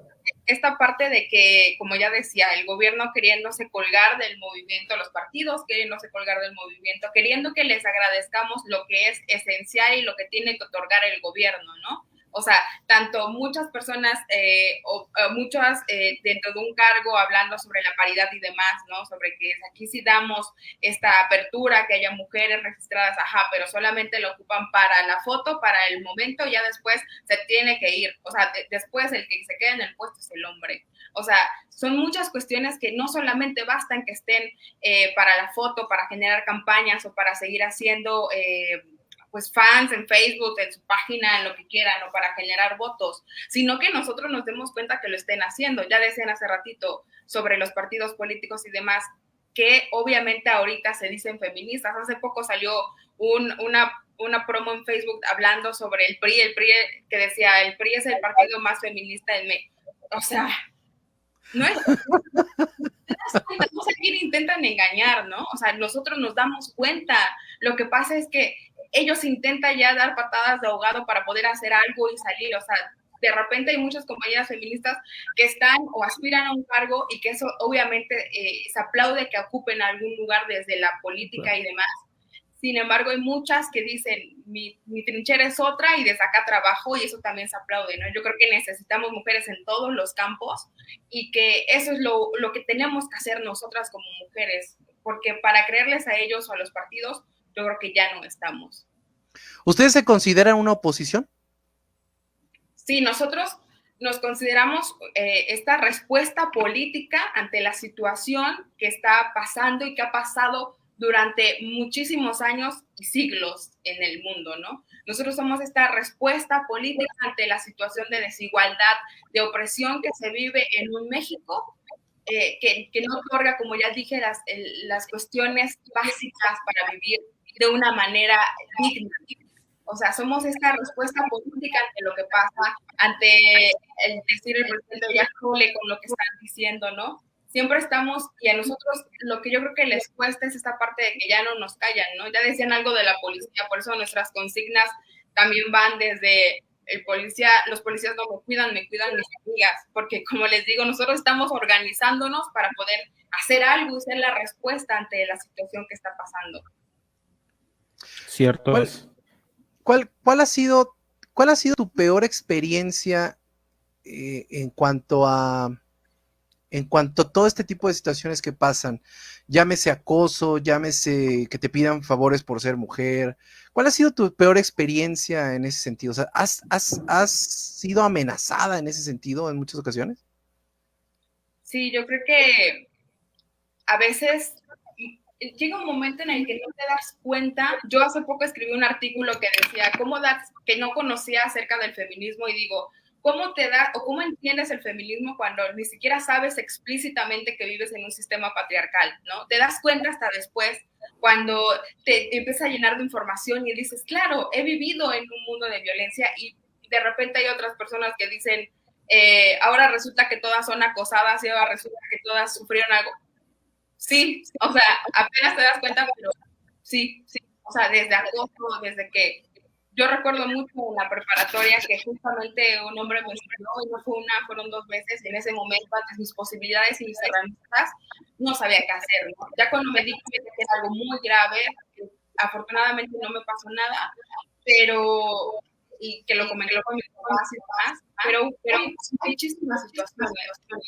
Esta parte de que, como ya decía, el gobierno queriéndose colgar del movimiento, los partidos queriéndose colgar del movimiento, queriendo que les agradezcamos lo que es esencial y lo que tiene que otorgar el gobierno, ¿no? O sea, tanto muchas personas muchas dentro de un cargo hablando sobre la paridad y demás, ¿no? Sobre que aquí sí damos esta apertura, que haya mujeres registradas, ajá, pero solamente lo ocupan para la foto, para el momento, ya después se tiene que ir. O sea, después el que se queda en el puesto es el hombre. O sea, son muchas cuestiones que no solamente bastan que estén para la foto, para generar campañas o para seguir haciendo pues fans en Facebook, en su página, en lo que quieran, o para generar votos, sino que nosotros nos demos cuenta que lo estén haciendo. Ya decían hace ratito sobre los partidos políticos y demás, que obviamente ahorita se dicen feministas. Hace poco salió una promo en Facebook hablando sobre el PRI que decía, el PRI es el partido más feminista en México. O sea, no es... No sé quién intentan engañar, ¿no? O sea, nosotros nos damos cuenta. Lo que pasa es que ellos intentan ya dar patadas de ahogado para poder hacer algo y salir. O sea, de repente hay muchas compañeras feministas que están o aspiran a un cargo y que eso obviamente se aplaude que ocupen algún lugar desde la política y demás. Sin embargo, hay muchas que dicen, mi trinchera es otra y desde acá trabajo, y eso también se aplaude, ¿no? Yo creo que necesitamos mujeres en todos los campos y que eso es lo que tenemos que hacer nosotras como mujeres, porque para creerles a ellos o a los partidos, yo creo que ya no estamos. ¿Ustedes se consideran una oposición? Sí, nosotros nos consideramos esta respuesta política ante la situación que está pasando y que ha pasado durante muchísimos años y siglos en el mundo, ¿no? Nosotros somos esta respuesta política ante la situación de desigualdad, de opresión que se vive en un México que no otorga, como ya dije, las cuestiones básicas para vivir de una manera digna. O sea, somos esta respuesta política ante lo que pasa, ante el decir el presidente ya cole con lo que están diciendo, ¿no? Siempre estamos, y a nosotros lo que yo creo que les cuesta es esta parte de que ya no nos callan, ¿no? Ya decían algo de la policía, por eso nuestras consignas también van desde los policías no me cuidan mis amigas, porque como les digo, nosotros estamos organizándonos para poder hacer algo y ser la respuesta ante la situación que está pasando. Cierto. ¿Cuál ha sido tu peor experiencia en cuanto a todo este tipo de situaciones que pasan? Llámese acoso, llámese que te pidan favores por ser mujer. ¿Cuál ha sido tu peor experiencia en ese sentido? O sea, ¿has sido amenazada en ese sentido en muchas ocasiones? Sí, yo creo que a veces llega un momento en el que no te das cuenta. Yo hace poco escribí un artículo que decía que no conocía acerca del feminismo, y digo, ¿cómo entiendes el feminismo cuando ni siquiera sabes explícitamente que vives en un sistema patriarcal, ¿no? Te das cuenta hasta después, cuando te empiezas a llenar de información y dices, claro, he vivido en un mundo de violencia, y de repente hay otras personas que dicen, ahora resulta que todas son acosadas y ahora resulta que todas sufrieron algo. Sí, o sea, apenas te das cuenta, pero sí, o sea, desde acoso, desde que yo recuerdo mucho en la preparatoria que justamente un hombre me escribió, y no fue una, fueron 2 veces, y en ese momento, ante mis posibilidades y mis herramientas, no sabía qué hacer, ¿no? Ya cuando me di cuenta que era algo muy grave, afortunadamente no me pasó nada, pero, y que lo comenté con mis papás y demás, pero hay muchísimas situaciones,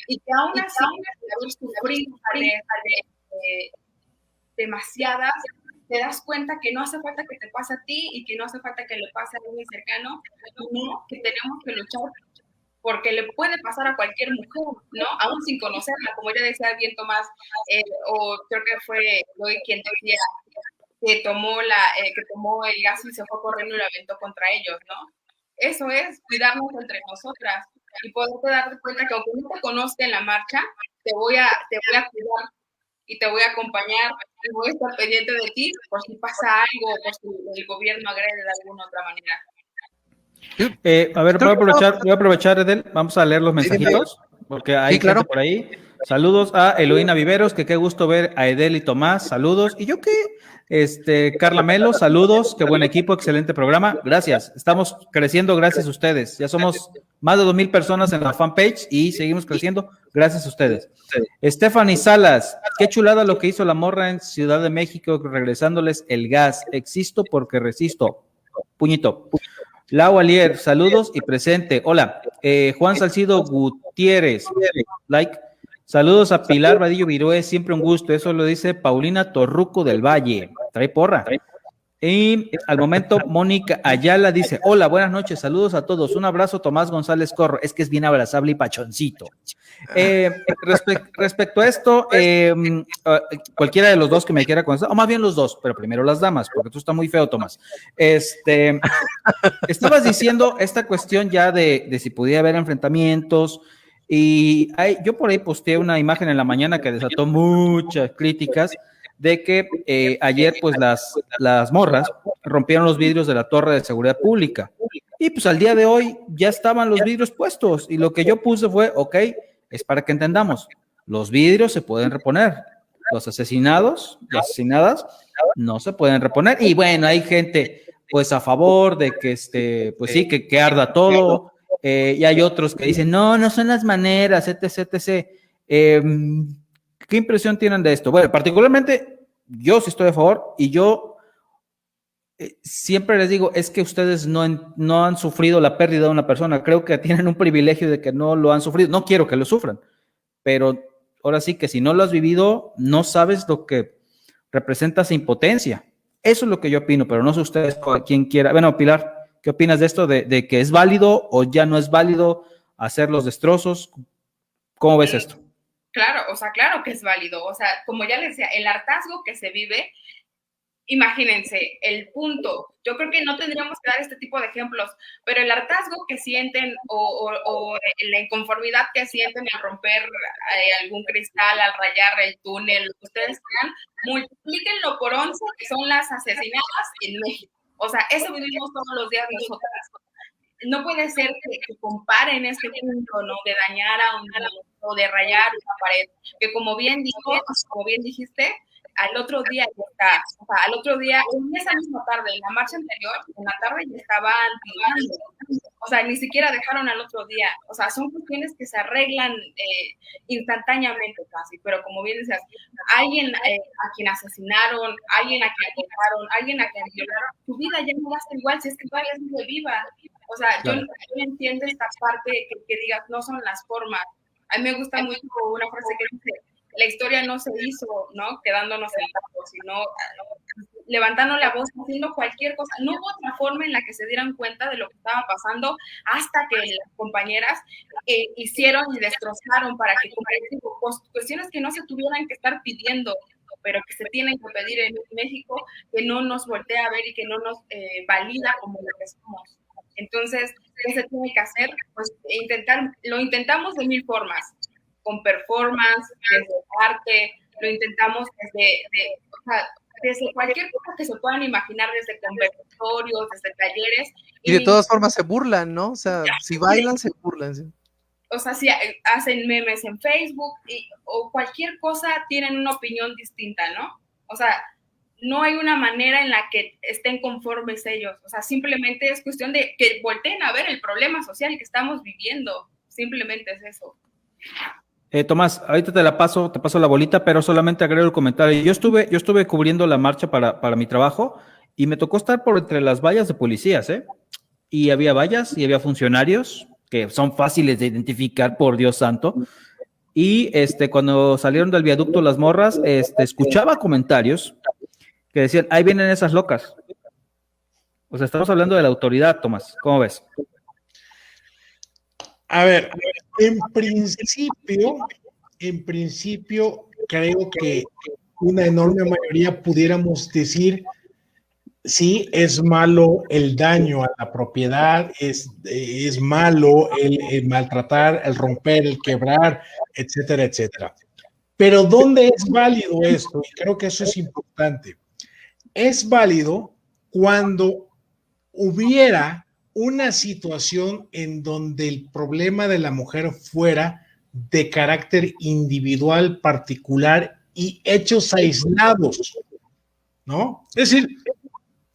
y que aún así, de haber sufrido demasiadas, te das cuenta que no hace falta que te pase a ti y que no hace falta que le pase a alguien cercano, no, que tenemos que luchar porque le puede pasar a cualquier mujer, ¿no? Aún sin conocerla, como ya decía bien Tomás, o creo que fue Loy quien decía que tomó el gas y se fue corriendo y lo aventó contra ellos, ¿no? Eso es cuidarnos entre nosotras y poderte dar cuenta que aunque no te conozca en la marcha, te voy a cuidar y te voy a acompañar y voy a estar pendiente de ti por si pasa algo, por si el gobierno agrede de alguna otra manera. A ver, voy a aprovechar, Edel, vamos a leer los mensajitos, porque hay gente por ahí. Saludos a Eloína Viveros, que qué gusto ver a Edel y Tomás, saludos. ¿Y yo qué? Carla Melo, saludos, qué buen equipo, excelente programa, gracias. Estamos creciendo gracias a ustedes, ya somos más de 2,000 personas en la fanpage y seguimos creciendo gracias a ustedes. Stephanie Salas, qué chulada lo que hizo la morra en Ciudad de México, regresándoles el gas. Existo porque resisto. Puñito. Lau Alier, saludos y presente. Hola, Juan Salcido Gutiérrez, like. Saludos a Pilar Vadillo Virué, siempre un gusto. Eso lo dice Paulina Torruco del Valle. Trae porra. Y al momento, Mónica Ayala dice: hola, buenas noches, saludos a todos. Un abrazo, Tomás González Corro. Es que es bien abrazable y pachoncito. Respecto a esto, cualquiera de los dos que me quiera contestar, o más bien los dos, pero primero las damas, porque tú estás muy feo, Tomás. Estabas diciendo esta cuestión ya de si podía haber enfrentamientos. Y yo por ahí posteé una imagen en la mañana que desató muchas críticas de que ayer pues las morras rompieron los vidrios de la torre de seguridad pública y pues al día de hoy ya estaban los vidrios puestos y lo que yo puse fue, ok, es para que entendamos, los vidrios se pueden reponer, los asesinados y asesinadas no se pueden reponer y bueno, hay gente pues a favor de que pues sí, que arda todo. Y hay otros que dicen, no son las maneras, etc. ¿Qué impresión tienen de esto? Bueno, particularmente yo sí estoy a favor y yo siempre les digo, es que ustedes no han sufrido la pérdida de una persona, creo que tienen un privilegio de que no lo han sufrido, no quiero que lo sufran, pero ahora sí que si no lo has vivido, no sabes lo que representa esa impotencia. Eso es lo que yo opino, pero no sé ustedes, quien quiera. Bueno, Pilar, ¿qué opinas de esto? ¿De que es válido o ya no es válido hacer los destrozos? ¿Cómo ves esto? Claro, o sea, claro que es válido. O sea, como ya les decía, el hartazgo que se vive, imagínense, el punto. Yo creo que no tendríamos que dar este tipo de ejemplos, pero el hartazgo que sienten o la inconformidad que sienten al romper algún cristal, al rayar el túnel, lo que ustedes crean, multiplíquenlo por 11, que son las asesinadas en México. O sea, eso vivimos todos los días nosotras. No puede ser que comparen este punto, ¿no? De dañar a un o de rayar una pared, que como bien dijiste, al otro día ya está, o sea, al otro día, en esa misma tarde, en la marcha anterior, en la tarde ya estaban tirando, o sea, ni siquiera dejaron al otro día, o sea, son cuestiones que se arreglan instantáneamente casi, pero como bien decías, alguien a quien asesinaron, alguien a quien mataron, alguien a quien violaron, su vida ya no va a ser igual si es que todavía sigue viva, o sea, claro. Yo no entiendo esta parte que digas, no son las formas. A mí me gusta mucho una frase que dice, la historia no se hizo, ¿no? Quedándonos sentados, sino levantando la voz, haciendo cualquier cosa. No hubo otra forma en la que se dieran cuenta de lo que estaba pasando hasta que las compañeras hicieron y destrozaron para que cuestiones que no se tuvieran que estar pidiendo, pero que se tienen que pedir en México, que no nos voltea a ver y que no nos valida como lo que somos. Entonces, ¿qué se tiene que hacer? Pues lo intentamos de 1000 formas, con performance, desde arte, lo intentamos desde cualquier cosa que se puedan imaginar, desde conversatorios, desde talleres. Y de todas formas se burlan, ¿no? O sea, si bailan, se burlan. ¿Sí? O sea, si hacen memes en Facebook o cualquier cosa, tienen una opinión distinta, ¿no? O sea, no hay una manera en la que estén conformes ellos. O sea, simplemente es cuestión de que volteen a ver el problema social que estamos viviendo. Simplemente es eso. Tomás, ahorita te paso la bolita, pero solamente agrego el comentario. Yo estuve cubriendo la marcha para mi trabajo y me tocó estar por entre las vallas de policías, ¿eh? Y había vallas y había funcionarios que son fáciles de identificar, por Dios santo. Y cuando salieron del viaducto las morras, escuchaba comentarios que decían, ahí vienen esas locas. O sea, estamos hablando de la autoridad, Tomás. ¿Cómo ves? A ver, en principio, creo que una enorme mayoría pudiéramos decir, sí, es malo el daño a la propiedad, es malo el maltratar, el romper, el quebrar, etcétera, etcétera. Pero ¿dónde es válido esto? Y creo que eso es importante. Es válido cuando hubiera una situación en donde el problema de la mujer fuera de carácter individual, particular y hechos aislados, ¿no? Es decir,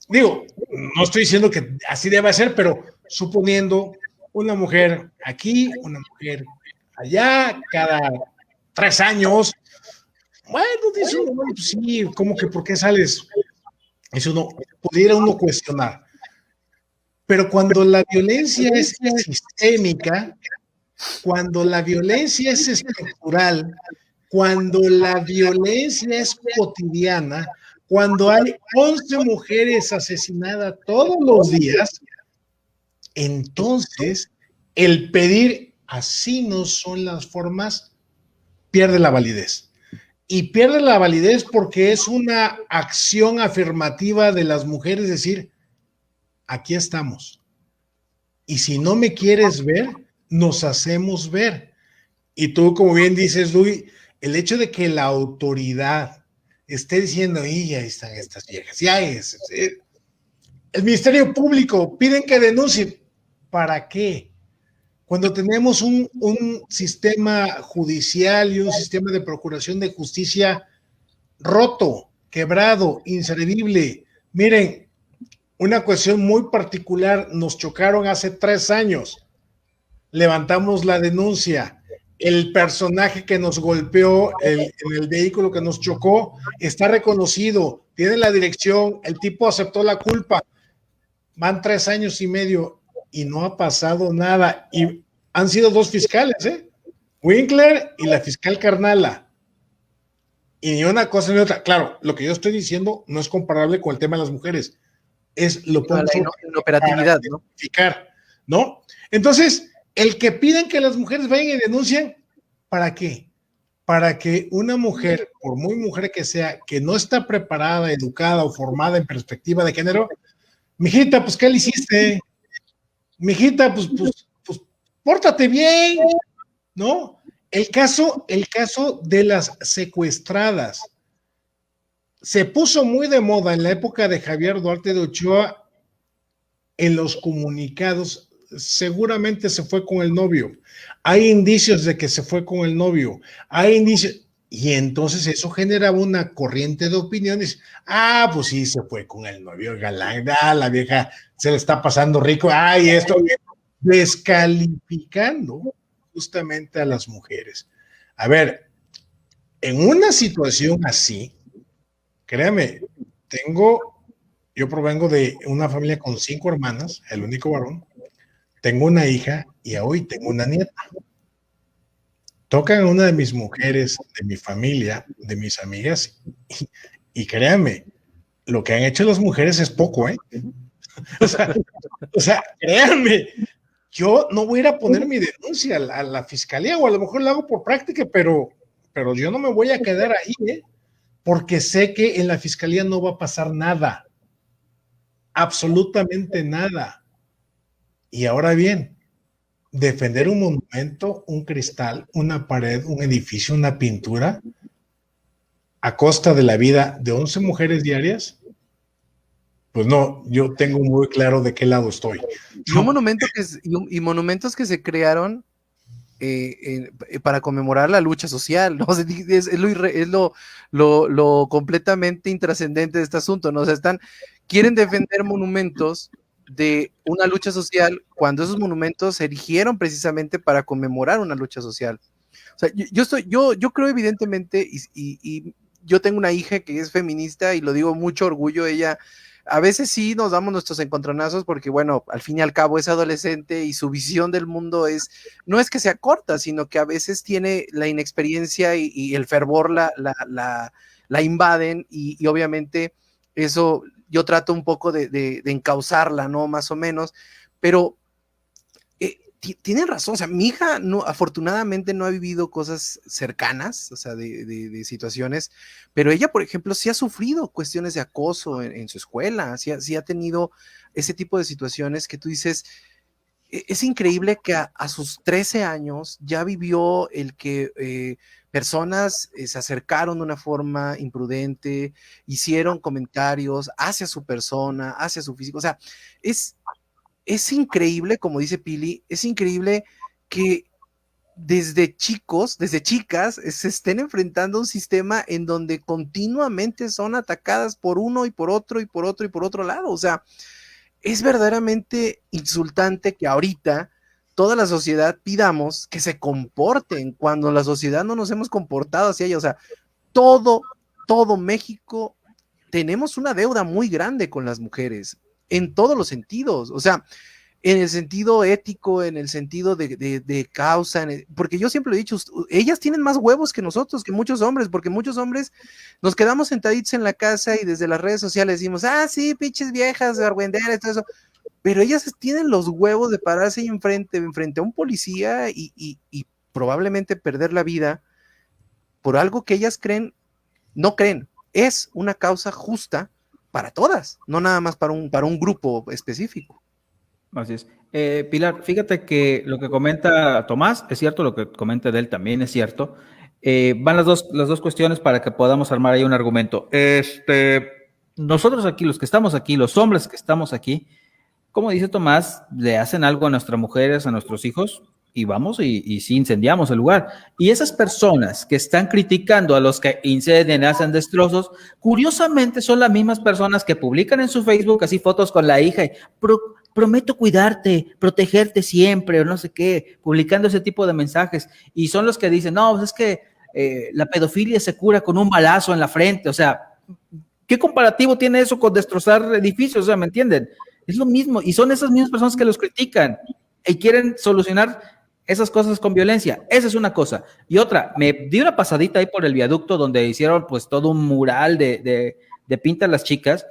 digo, no estoy diciendo que así debe ser, pero suponiendo una mujer aquí, una mujer allá, cada 3 años, bueno, dice uno, bueno, pues sí, ¿cómo que por qué sales? Eso uno, pudiera uno cuestionar. Pero cuando la violencia es sistémica, cuando la violencia es estructural, cuando la violencia es cotidiana, cuando hay 11 mujeres asesinadas todos los días, entonces el pedir así no son las formas pierde la validez. Y pierde la validez porque es una acción afirmativa de las mujeres decir, aquí estamos. Y si no me quieres ver, nos hacemos ver. Y tú, como bien dices, Luis, el hecho de que la autoridad esté diciendo, y ya están estas viejas, ya es, el Ministerio Público piden que denuncien. ¿Para qué? Cuando tenemos un sistema judicial y un sistema de procuración de justicia roto, quebrado, inservible. Miren, una cuestión muy particular, nos chocaron hace 3 años, levantamos la denuncia, el personaje que nos golpeó en el vehículo que nos chocó está reconocido, tiene la dirección, el tipo aceptó la culpa, van 3 años y medio y no ha pasado nada, y han sido 2 fiscales, Winkler y la fiscal Carnala, y ni una cosa ni otra. Claro, lo que yo estoy diciendo no es comparable con el tema de las mujeres, es lo la operatividad, ¿no? ¿No? Entonces, el que piden que las mujeres vayan y denuncien, ¿para qué? Para que una mujer, por muy mujer que sea, que no está preparada, educada o formada en perspectiva de género, mijita, pues, ¿qué le hiciste? Mijita, pues, pórtate bien, ¿no? El caso de las secuestradas se puso muy de moda en la época de Javier Duarte de Ochoa. En los comunicados, seguramente se fue con el novio. Hay indicios de que se fue con el novio. Hay indicios. Y entonces eso generaba una corriente de opiniones. Ah, pues sí, se fue con el novio galán. Ah, la vieja se le está pasando rico. Ay, esto, descalificando justamente a las mujeres. A ver, en una situación así, créame, yo provengo de una familia con 5 hermanas, el único varón, tengo una hija y hoy tengo una nieta. Tocan a una de mis mujeres, de mi familia, de mis amigas, y créanme, lo que han hecho las mujeres es poco, O sea, créanme, yo no voy a ir a poner mi denuncia a la fiscalía, o a lo mejor lo hago por práctica, pero yo no me voy a quedar ahí, porque sé que en la fiscalía no va a pasar nada, absolutamente nada. Y ahora bien, defender un monumento, un cristal, una pared, un edificio, una pintura, a costa de la vida de 11 mujeres diarias, pues no, yo tengo muy claro de qué lado estoy. Y monumentos que se crearon para conmemorar la lucha social, ¿no? O sea, es lo completamente intrascendente de este asunto, ¿no? O sea, quieren defender monumentos de una lucha social cuando esos monumentos se erigieron precisamente para conmemorar una lucha social. O sea, yo creo evidentemente, y yo tengo una hija que es feminista y lo digo mucho orgullo, ella a veces sí nos damos nuestros encontronazos porque, bueno, al fin y al cabo es adolescente y su visión del mundo no es que sea corta, sino que a veces tiene la inexperiencia y el fervor la invaden y obviamente eso yo trato un poco de encauzarla, ¿no? Más o menos, pero tienen razón, o sea, mi hija afortunadamente no ha vivido cosas cercanas, o sea, de situaciones, pero ella, por ejemplo, sí ha sufrido cuestiones de acoso en su escuela, sí ha tenido ese tipo de situaciones que tú dices, es increíble que a sus 13 años ya vivió el que personas se acercaron de una forma imprudente, hicieron comentarios hacia su persona, hacia su físico. O sea, es increíble, como dice Pili, es increíble que desde chicos, desde chicas, se estén enfrentando a un sistema en donde continuamente son atacadas por uno y por otro y por otro y por otro lado. O sea, es verdaderamente insultante que ahorita toda la sociedad pidamos que se comporten cuando la sociedad no nos hemos comportado hacia ella. O sea, todo México tenemos una deuda muy grande con las mujeres en todos los sentidos. O sea, en el sentido ético, en el sentido de causa, porque yo siempre lo he dicho, ellas tienen más huevos que nosotros, que muchos hombres, porque muchos hombres nos quedamos sentaditos en la casa y desde las redes sociales decimos, sí, pinches viejas, argüenderas, todo eso, pero ellas tienen los huevos de pararse ahí enfrente a un policía y probablemente perder la vida por algo que ellas no creen, es una causa justa para todas, no nada más para un grupo específico. Así es. Pilar, fíjate que lo que comenta Tomás es cierto, lo que comenta de él también es cierto. Van las dos cuestiones para que podamos armar ahí un argumento. Nosotros aquí, los que estamos aquí, los hombres que estamos aquí, como dice Tomás, le hacen algo a nuestras mujeres, a nuestros hijos, y vamos y sí incendiamos el lugar. Y esas personas que están criticando a los que incendian, hacen destrozos, curiosamente son las mismas personas que publican en su Facebook así fotos con la hija y prometo cuidarte, protegerte siempre, o no sé qué, publicando ese tipo de mensajes. Y son los que dicen, no, pues es que la pedofilia se cura con un balazo en la frente. O sea, ¿qué comparativo tiene eso con destrozar edificios? O sea, ¿me entienden? Es lo mismo, y son esas mismas personas que los critican y quieren solucionar esas cosas con violencia. Esa es una cosa. Y otra, me di una pasadita ahí por el viaducto donde hicieron pues todo un mural de pinta a las chicas.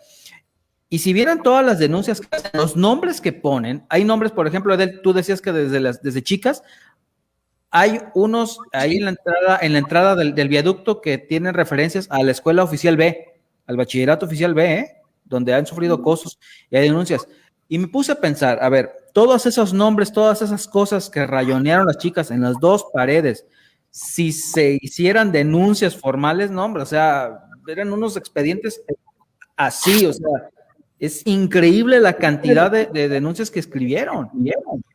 Y si vieran todas las denuncias, los nombres que ponen, hay nombres, por ejemplo, Adel, tú decías que desde chicas, hay unos ahí en la entrada del viaducto que tienen referencias a la escuela oficial B, al bachillerato oficial B, donde han sufrido acosos y hay denuncias. Y me puse a pensar, a ver, todos esos nombres, todas esas cosas que rayonearon las chicas en las dos paredes, si se hicieran denuncias formales, no, hombre, o sea, eran unos expedientes así, o sea, es increíble la cantidad de denuncias que escribieron.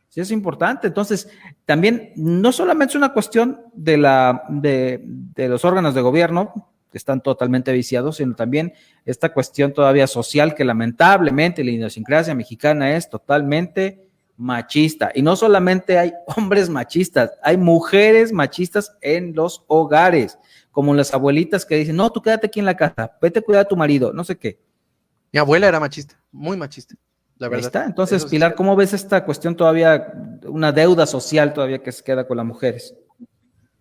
Sí, es importante. Entonces, también no solamente es una cuestión de los órganos de gobierno, que están totalmente viciados, sino también esta cuestión todavía social que lamentablemente la idiosincrasia mexicana es totalmente machista. Y no solamente hay hombres machistas, hay mujeres machistas en los hogares, como las abuelitas que dicen, no, tú quédate aquí en la casa, vete a cuidar a tu marido, no sé qué. Mi abuela era machista, muy machista, la verdad. Ahí está. Entonces, eso sí. Pilar, ¿cómo ves esta cuestión todavía, una deuda social todavía que se queda con las mujeres?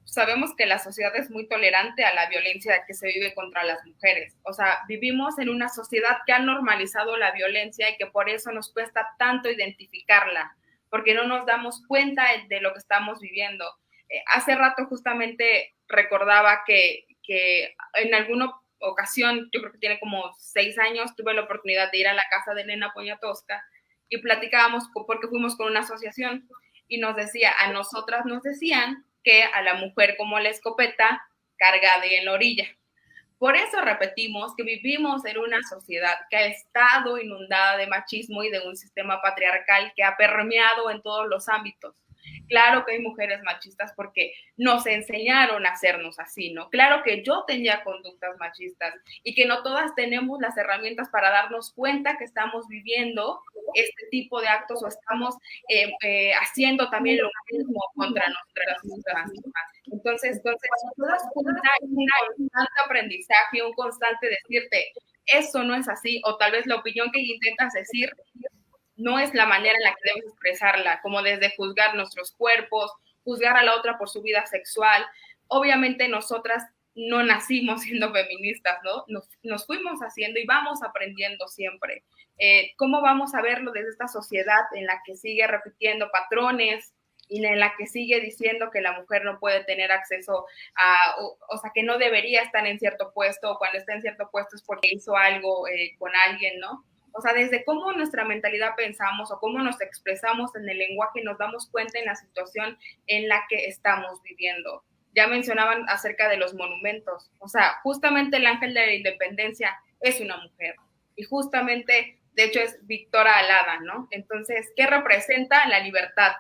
Sabemos que la sociedad es muy tolerante a la violencia que se vive contra las mujeres. O sea, vivimos en una sociedad que ha normalizado la violencia y que por eso nos cuesta tanto identificarla, porque no nos damos cuenta de lo que estamos viviendo. Hace rato justamente recordaba que en alguna ocasión, yo creo que tiene como 6 años, tuve la oportunidad de ir a la casa de Elena Poniatowska y platicábamos porque fuimos con una asociación y nos decía, a nosotras nos decían que a la mujer como la escopeta cargada en la orilla. Por eso repetimos que vivimos en una sociedad que ha estado inundada de machismo y de un sistema patriarcal que ha permeado en todos los ámbitos. Claro que hay mujeres machistas porque nos enseñaron a hacernos así, ¿no? Claro que yo tenía conductas machistas y que no todas tenemos las herramientas para darnos cuenta que estamos viviendo este tipo de actos o estamos haciendo también lo mismo contra nuestras mismas. Entonces, todas hay un constante aprendizaje, un constante decirte, eso no es así, o tal vez la opinión que intentas decir no es la manera en la que debes expresarla, como desde juzgar nuestros cuerpos, juzgar a la otra por su vida sexual. Obviamente nosotras no nacimos siendo feministas, ¿no? Nos fuimos haciendo y vamos aprendiendo siempre. ¿Cómo vamos a verlo desde esta sociedad en la que sigue repitiendo patrones y en la que sigue diciendo que la mujer no puede tener acceso a, o sea, que no debería estar en cierto puesto, o cuando está en cierto puesto es porque hizo algo con alguien, ¿no? O sea, desde cómo nuestra mentalidad pensamos o cómo nos expresamos en el lenguaje, nos damos cuenta en la situación en la que estamos viviendo. ya mencionaban acerca de los monumentos. O sea, justamente el ángel de la independencia es una mujer. Y justamente, de hecho, es Victoria Alada, ¿no? Entonces, ¿qué representa la libertad?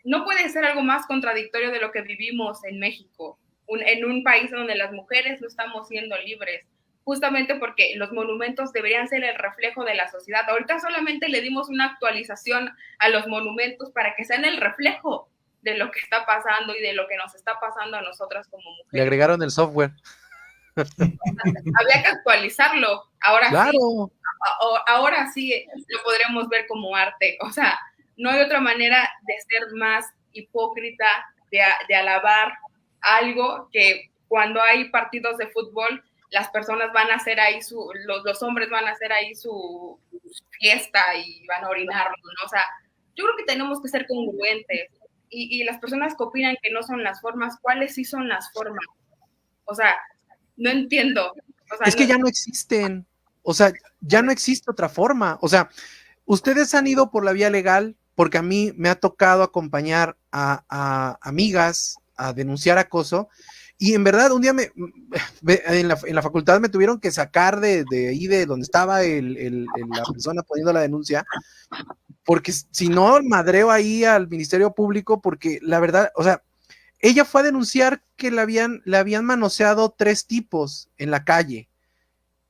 No puede ser algo más contradictorio de lo que vivimos en México, en un país donde las mujeres no estamos siendo libres, justamente porque los monumentos deberían ser el reflejo de la sociedad. Ahorita solamente le dimos una actualización a los monumentos para que sean el reflejo de lo que está pasando y de lo que nos está pasando a nosotras como mujeres. Le agregaron el software. Había que actualizarlo. Ahora claro. Sí, ahora sí lo podremos ver como arte. O sea, no hay otra manera de ser más hipócrita, de alabar algo que cuando hay partidos de fútbol, las personas van a hacer ahí los hombres van a hacer ahí su fiesta y van a orinarlo, ¿no? O sea, yo creo que tenemos que ser congruentes y las personas que opinan que no son las formas, ¿cuáles sí son las formas? O sea, no entiendo. O sea, es que ya no existen, o sea, ya no existe otra forma. O sea, ustedes han ido por la vía legal, porque a mí me ha tocado acompañar a amigas a denunciar acoso, y en verdad un día en la facultad me tuvieron que sacar de ahí de donde estaba la persona poniendo la denuncia, porque si no madreo ahí al Ministerio Público, porque la verdad, o sea, ella fue a denunciar que le habían manoseado 3 tipos en la calle,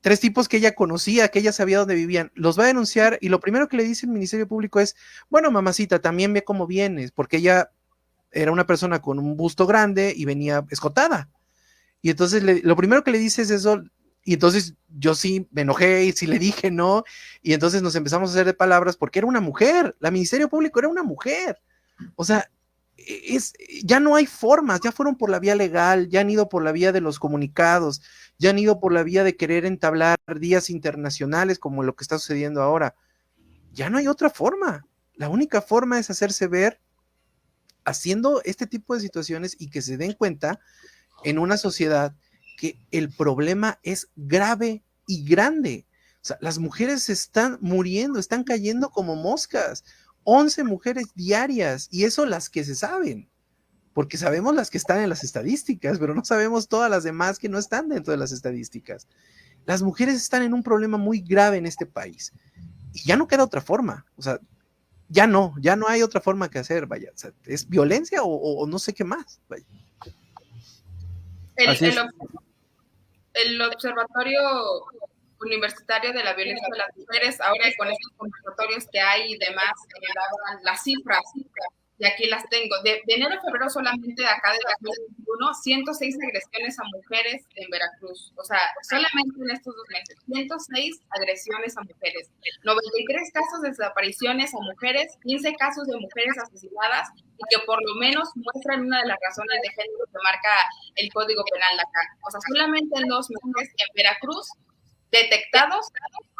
3 tipos que ella conocía, que ella sabía dónde vivían. Los va a denunciar y lo primero que le dice el Ministerio Público es, bueno, mamacita, también ve cómo vienes, porque ella era una persona con un busto grande y venía escotada. Y entonces lo primero que le dice es eso, y entonces yo sí me enojé y sí le dije no, y entonces nos empezamos a hacer de palabras porque era una mujer, la Ministerio Público era una mujer. O sea, ya no hay formas, ya fueron por la vía legal, ya han ido por la vía de los comunicados, ya han ido por la vía de querer entablar días internacionales como lo que está sucediendo ahora. Ya no hay otra forma. La única forma es hacerse ver haciendo este tipo de situaciones y que se den cuenta en una sociedad que el problema es grave y grande. O sea, las mujeres están muriendo, están cayendo como moscas. 11 mujeres diarias, y eso las que se saben, porque sabemos las que están en las estadísticas, pero no sabemos todas las demás que no están dentro de las estadísticas. Las mujeres están en un problema muy grave en este país, y ya no queda otra forma. O sea, ya no hay otra forma que hacer, vaya. O sea, es violencia o no sé qué más, vaya. El Observatorio Universitario de la Violencia de las Mujeres, ahora con estos conversatorios que hay y demás, daban las cifras, y aquí las tengo. De enero a febrero solamente de acá de 2021, 106 agresiones a mujeres en Veracruz. O sea, solamente en estos 2 meses, 106 agresiones a mujeres, 93 casos de desapariciones a mujeres, 15 casos de mujeres asesinadas, y que por lo menos muestran una de las razones de género que marca el Código Penal de acá. O sea, solamente en 2 meses en Veracruz detectados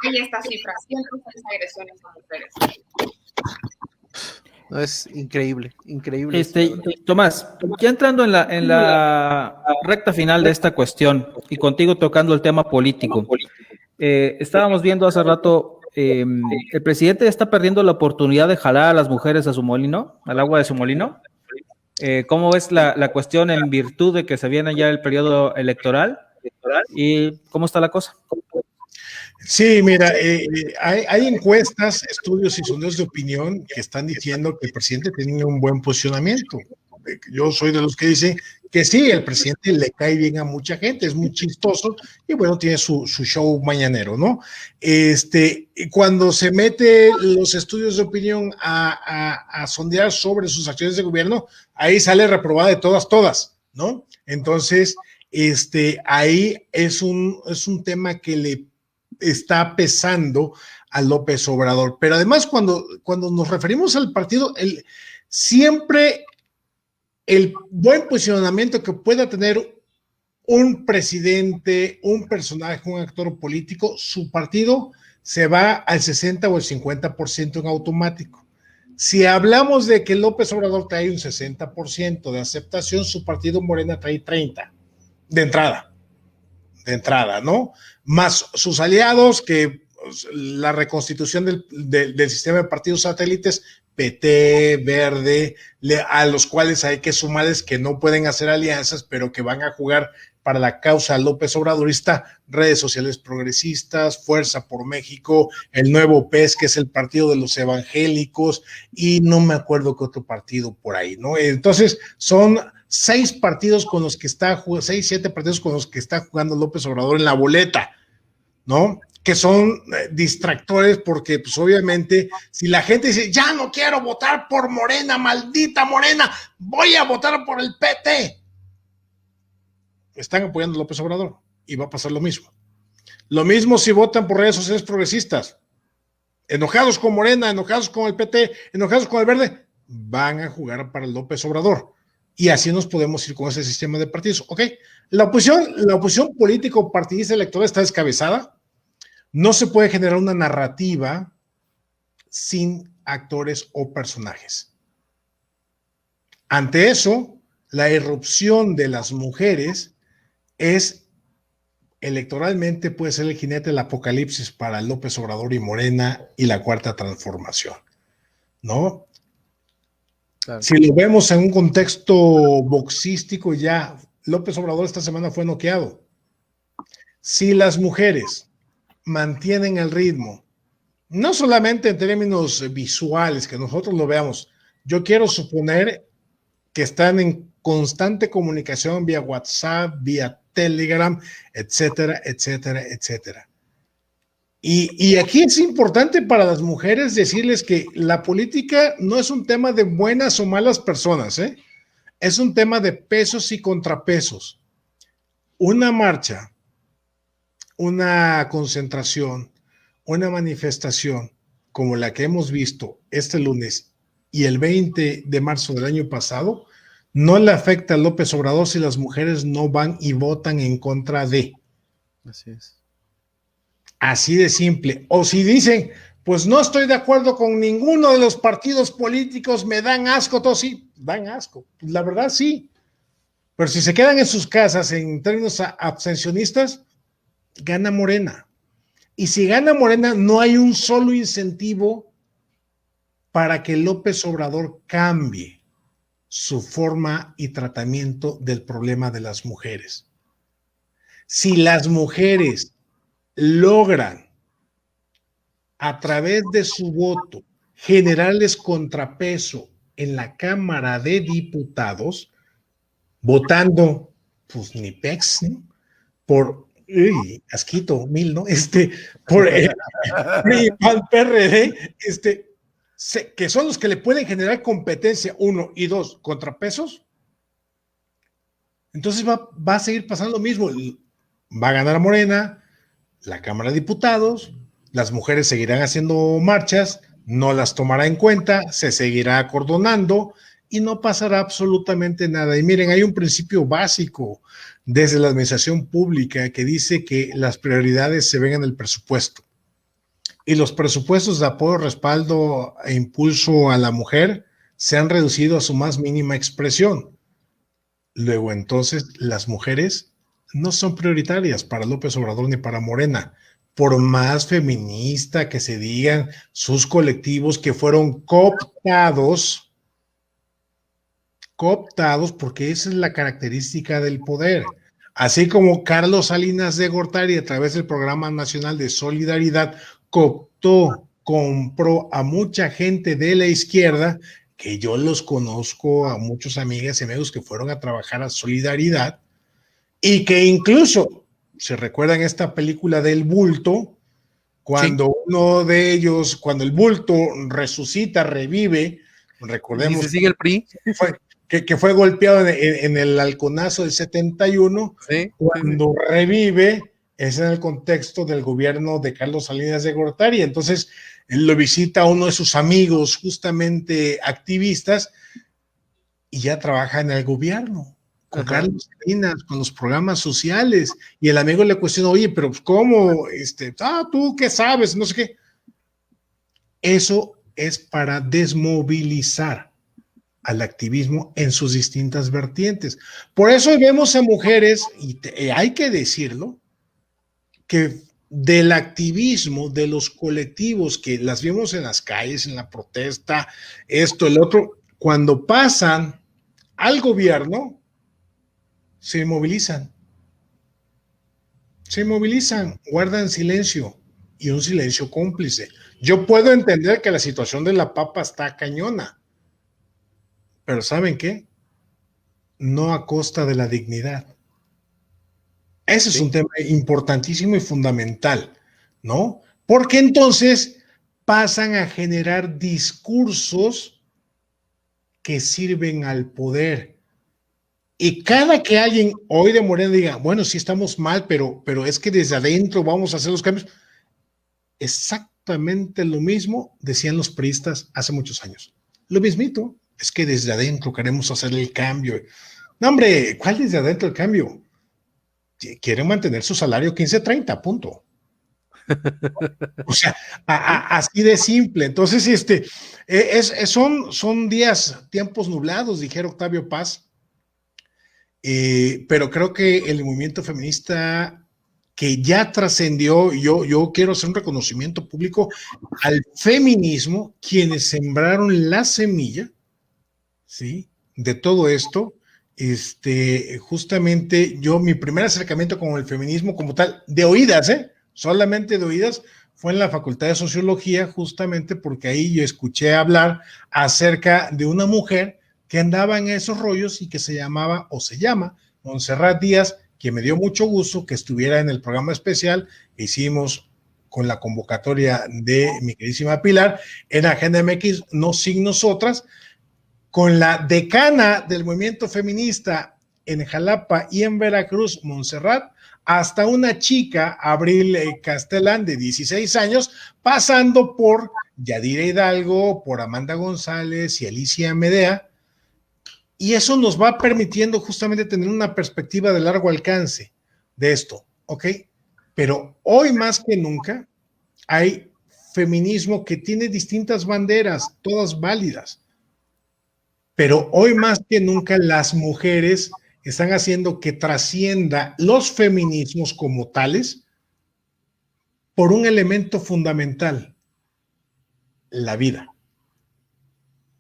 hay esta cifra, 106 agresiones a mujeres. No, es increíble. Tomás, ya entrando en la recta final de esta cuestión y contigo tocando el tema político, estábamos viendo hace rato, el presidente está perdiendo la oportunidad de jalar a las mujeres a su molino, al agua de su molino. ¿Cómo ves la cuestión en virtud de que se viene ya el periodo electoral? ¿Y cómo está la cosa? Sí, mira, hay encuestas, estudios y sondeos de opinión que están diciendo que el presidente tenía un buen posicionamiento. Yo soy de los que dicen que sí, el presidente le cae bien a mucha gente, es muy chistoso y bueno, tiene su show mañanero, ¿no? Cuando se mete los estudios de opinión a sondear sobre sus acciones de gobierno, ahí sale reprobada de todas, ¿no? Entonces, ahí es un tema que le está pesando a López Obrador. Pero además, cuando nos referimos al partido, siempre el buen posicionamiento que pueda tener un presidente, un personaje, un actor político, su partido se va al 60 o el 50% en automático. Si hablamos de que López Obrador trae un 60% de aceptación, su partido Morena trae 30% de entrada, ¿no? Más sus aliados que la reconstitución del sistema de partidos satélites, PT, Verde, a los cuales hay que sumarles que no pueden hacer alianzas, pero que van a jugar para la causa López Obradorista, redes sociales progresistas, Fuerza por México, el Nuevo PES, que es el partido de los evangélicos, y no me acuerdo qué otro partido por ahí, ¿no? Entonces, son 6 partidos con los que está, 6, 7 partidos con los que está jugando López Obrador en la boleta, ¿no? Que son distractores porque, pues, obviamente, si la gente dice, ya no quiero votar por Morena, maldita Morena, voy a votar por el PT, están apoyando a López Obrador y va a pasar lo mismo. Lo mismo si votan por redes sociales progresistas, enojados con Morena, enojados con el PT, enojados con el Verde, van a jugar para López Obrador. Y así nos podemos ir con ese sistema de partidos, ¿ok? La oposición político-partidista electoral está descabezada. No se puede generar una narrativa sin actores o personajes. Ante eso, la irrupción de las mujeres es electoralmente puede ser el jinete del apocalipsis para López Obrador y Morena y la Cuarta Transformación, ¿no? Claro. Si lo vemos en un contexto boxístico, ya López Obrador esta semana fue noqueado. Si las mujeres mantienen el ritmo, no solamente en términos visuales, que nosotros lo veamos, yo quiero suponer que están en constante comunicación vía WhatsApp, vía Telegram, etcétera, etcétera, etcétera. Y aquí es importante para las mujeres decirles que la política no es un tema de buenas o malas personas, ¿eh? Es un tema de pesos y contrapesos. Una marcha, una concentración, una manifestación como la que hemos visto este lunes y el 20 de marzo del año pasado, no le afecta a López Obrador si las mujeres no van y votan en contra de. Así es. Así de simple. O si dicen, pues no estoy de acuerdo con ninguno de los partidos políticos, me dan asco, todos sí, dan asco. La verdad sí. Pero si se quedan en sus casas en términos abstencionistas, gana Morena. Y si gana Morena, no hay un solo incentivo para que López Obrador cambie su forma y tratamiento del problema de las mujeres. Si las mujeres logran a través de su voto generarles contrapeso en la Cámara de Diputados, votando, pues ni pex, ¿no? Por, asquito, 1000, ¿no? Por el PRD, que son los que le pueden generar competencia, 1 y 2, contrapesos, entonces va a seguir pasando lo mismo. Va a ganar Morena, la Cámara de Diputados, las mujeres seguirán haciendo marchas, no las tomará en cuenta, se seguirá acordonando y no pasará absolutamente nada. Y miren, hay un principio básico desde la administración pública que dice que las prioridades se ven en el presupuesto. Y los presupuestos de apoyo, respaldo e impulso a la mujer se han reducido a su más mínima expresión. Luego, entonces, las mujeres no son prioritarias para López Obrador ni para Morena, por más feminista que se digan sus colectivos que fueron cooptados, porque esa es la característica del poder. Así como Carlos Salinas de Gortari, a través del Programa Nacional de Solidaridad, cooptó, compró a mucha gente de la izquierda, que yo los conozco, a muchos amigas y amigos que fueron a trabajar a Solidaridad, y que incluso, ¿se recuerdan esta película del bulto? Cuando sí, uno de ellos, cuando el bulto resucita, revive, recordemos. ¿Y se sigue el PRI? Que fue golpeado en el halconazo del 71, sí, cuando revive, es en el contexto del gobierno de Carlos Salinas de Gortari. Entonces, él lo visita a uno de sus amigos, justamente activistas, y ya trabaja en el gobierno, con Carlos Salinas, con los programas sociales, y el amigo le cuestiona, oye, pero ¿cómo? ¿Tú qué sabes? No sé qué. Eso es para desmovilizar al activismo en sus distintas vertientes. Por eso vemos a mujeres, y hay que decirlo, que del activismo de los colectivos que las vimos en las calles, en la protesta, esto, el otro, cuando pasan al gobierno, se movilizan, guardan silencio y un silencio cómplice. Yo puedo entender que la situación de la papa está cañona, pero ¿saben qué? No a costa de la dignidad. Ese es un tema importantísimo y fundamental, ¿no? Porque entonces pasan a generar discursos que sirven al poder. Y cada que alguien hoy de Morena diga, bueno, sí estamos mal, pero es que desde adentro vamos a hacer los cambios, exactamente lo mismo decían los priistas hace muchos años. Lo mismito, es que desde adentro queremos hacer el cambio. No, hombre, ¿cuál desde adentro el cambio? Quieren mantener su salario 15-30, punto. O sea, así de simple. Entonces, son tiempos nublados, dijera Octavio Paz, pero creo que el movimiento feminista que ya trascendió, yo quiero hacer un reconocimiento público al feminismo, quienes sembraron la semilla, ¿sí?, de todo esto. Justamente mi primer acercamiento con el feminismo como tal, de oídas, solamente de oídas, fue en la Facultad de Sociología, justamente porque ahí yo escuché hablar acerca de una mujer que andaba en esos rollos y que se llamaba, o se llama, Montserrat Díaz, que me dio mucho gusto que estuviera en el programa especial que hicimos con la convocatoria de mi queridísima Pilar en Agenda MX, No Sin Nosotras, con la decana del movimiento feminista en Jalapa y en Veracruz, Montserrat, hasta una chica, Abril Castellán, de 16 años, pasando por Yadira Hidalgo, por Amanda González y Alicia Medea, y eso nos va permitiendo justamente tener una perspectiva de largo alcance de esto, ¿ok? Pero hoy más que nunca hay feminismo que tiene distintas banderas, todas válidas. Pero hoy más que nunca las mujeres están haciendo que trascienda los feminismos como tales por un elemento fundamental, la vida.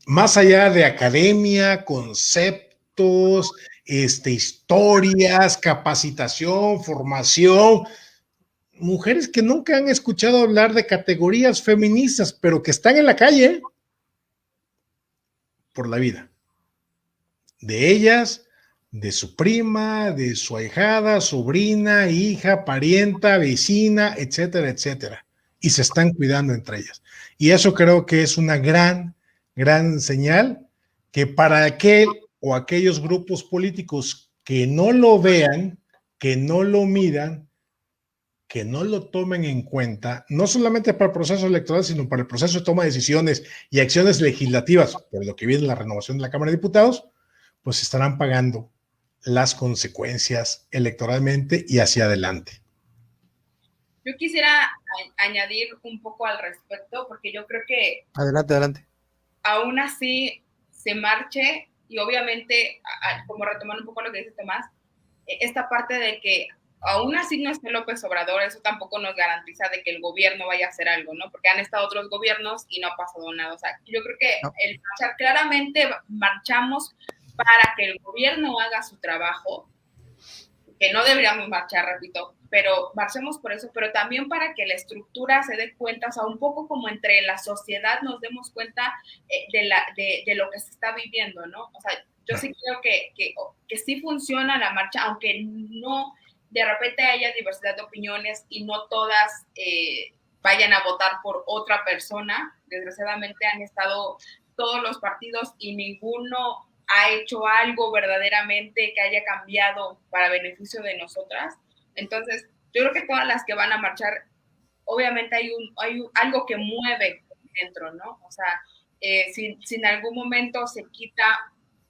Más allá de academia, conceptos, historias, capacitación, formación, mujeres que nunca han escuchado hablar de categorías feministas, pero que están en la calle por la vida. De ellas, de su prima, de su ahijada, sobrina, hija, parienta, vecina, etcétera, etcétera. Y se están cuidando entre ellas. Y eso creo que es una gran señal que para aquel o aquellos grupos políticos que no lo vean, que no lo midan, que no lo tomen en cuenta, no solamente para el proceso electoral, sino para el proceso de toma de decisiones y acciones legislativas, por lo que viene la renovación de la Cámara de Diputados, pues estarán pagando las consecuencias electoralmente y hacia adelante. Yo quisiera añadir un poco al respecto, porque yo creo que... Adelante. Aún así se marche, y obviamente, como retomando un poco lo que dice Tomás, esta parte de que aún así no esté López Obrador, eso tampoco nos garantiza de que el gobierno vaya a hacer algo, ¿no? Porque han estado otros gobiernos y no ha pasado nada. O sea, yo creo que el marchar, claramente marchamos para que el gobierno haga su trabajo, que no deberíamos marchar, repito, pero marchemos por eso, pero también para que la estructura se dé cuenta, o sea, un poco como entre la sociedad nos demos cuenta de lo que se está viviendo, ¿no? O sea, yo sí creo que sí funciona la marcha, aunque no de repente haya diversidad de opiniones y no todas vayan a votar por otra persona. Desgraciadamente han estado todos los partidos y ninguno ha hecho algo verdaderamente que haya cambiado para beneficio de nosotras. Entonces, yo creo que todas las que van a marchar, obviamente hay algo que mueve dentro, ¿no? O sea, si en algún momento se quita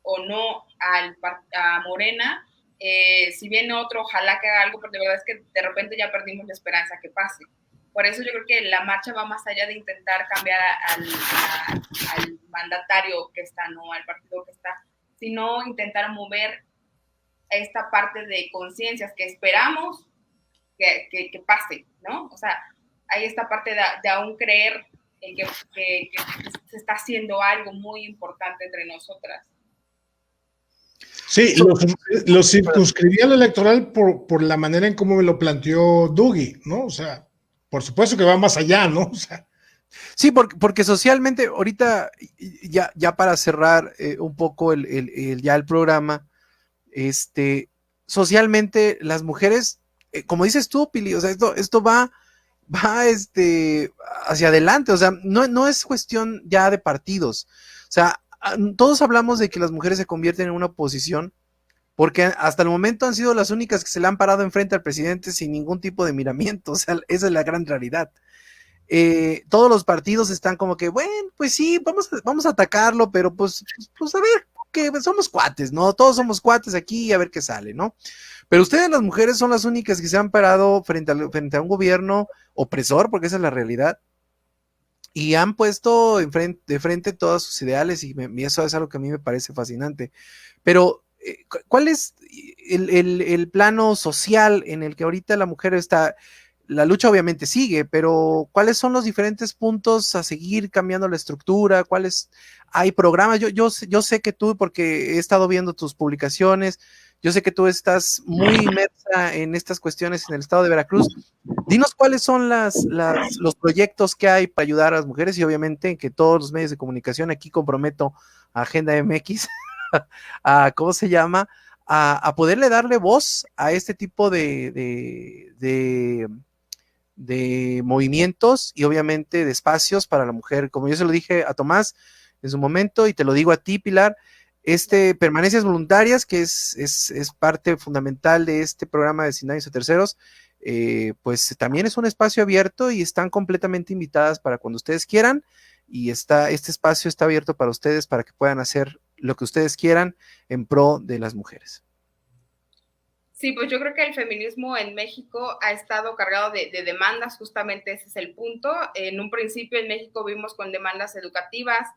o no a Morena, si viene otro, ojalá que haga algo, pero de verdad es que de repente ya perdimos la esperanza que pase. Por eso yo creo que la marcha va más allá de intentar cambiar al mandatario que está, ¿no? Al partido que está, sino intentar mover esta parte de conciencias que esperamos que pase, ¿no? O sea, hay esta parte de aún creer en que se está haciendo algo muy importante entre nosotras. Sí, lo circunscribí al electoral por la manera en cómo me lo planteó Dougie, ¿no? O sea, por supuesto que va más allá, ¿no? O sea, sí, porque socialmente, ahorita, ya para cerrar un poco ya el programa, socialmente las mujeres, como dices tú, Pili, o sea, esto va hacia adelante, o sea, no es cuestión ya de partidos, o sea, todos hablamos de que las mujeres se convierten en una oposición, porque hasta el momento han sido las únicas que se le han parado enfrente al presidente sin ningún tipo de miramiento, o sea, esa es la gran realidad. Todos los partidos están como que, bueno, pues sí, vamos a atacarlo, pero pues a ver, que somos cuates, ¿no? Todos somos cuates aquí y a ver qué sale, ¿no? Pero ustedes, las mujeres, son las únicas que se han parado frente a un gobierno opresor, porque esa es la realidad, y han puesto de frente todos sus ideales, y eso es algo que a mí me parece fascinante. Pero, ¿cuál es el plano social en el que ahorita la mujer está? La lucha obviamente sigue, pero ¿cuáles son los diferentes puntos a seguir cambiando la estructura? Hay programas? Yo sé que tú, porque he estado viendo tus publicaciones, yo sé que tú estás muy inmersa en estas cuestiones en el estado de Veracruz. Dinos cuáles son los proyectos que hay para ayudar a las mujeres, y obviamente que todos los medios de comunicación, aquí comprometo a Agenda MX, ¿cómo se llama? A poderle darle voz a este tipo de movimientos y obviamente de espacios para la mujer. Como yo se lo dije a Tomás en su momento, y te lo digo a ti, Pilar, permanencias voluntarias, que es parte fundamental de este programa de Sin Daños a Terceros, pues también es un espacio abierto y están completamente invitadas para cuando ustedes quieran, y este espacio está abierto para ustedes para que puedan hacer lo que ustedes quieran en pro de las mujeres. Sí, pues yo creo que el feminismo en México ha estado cargado de demandas, justamente ese es el punto. En un principio en México vimos con demandas educativas,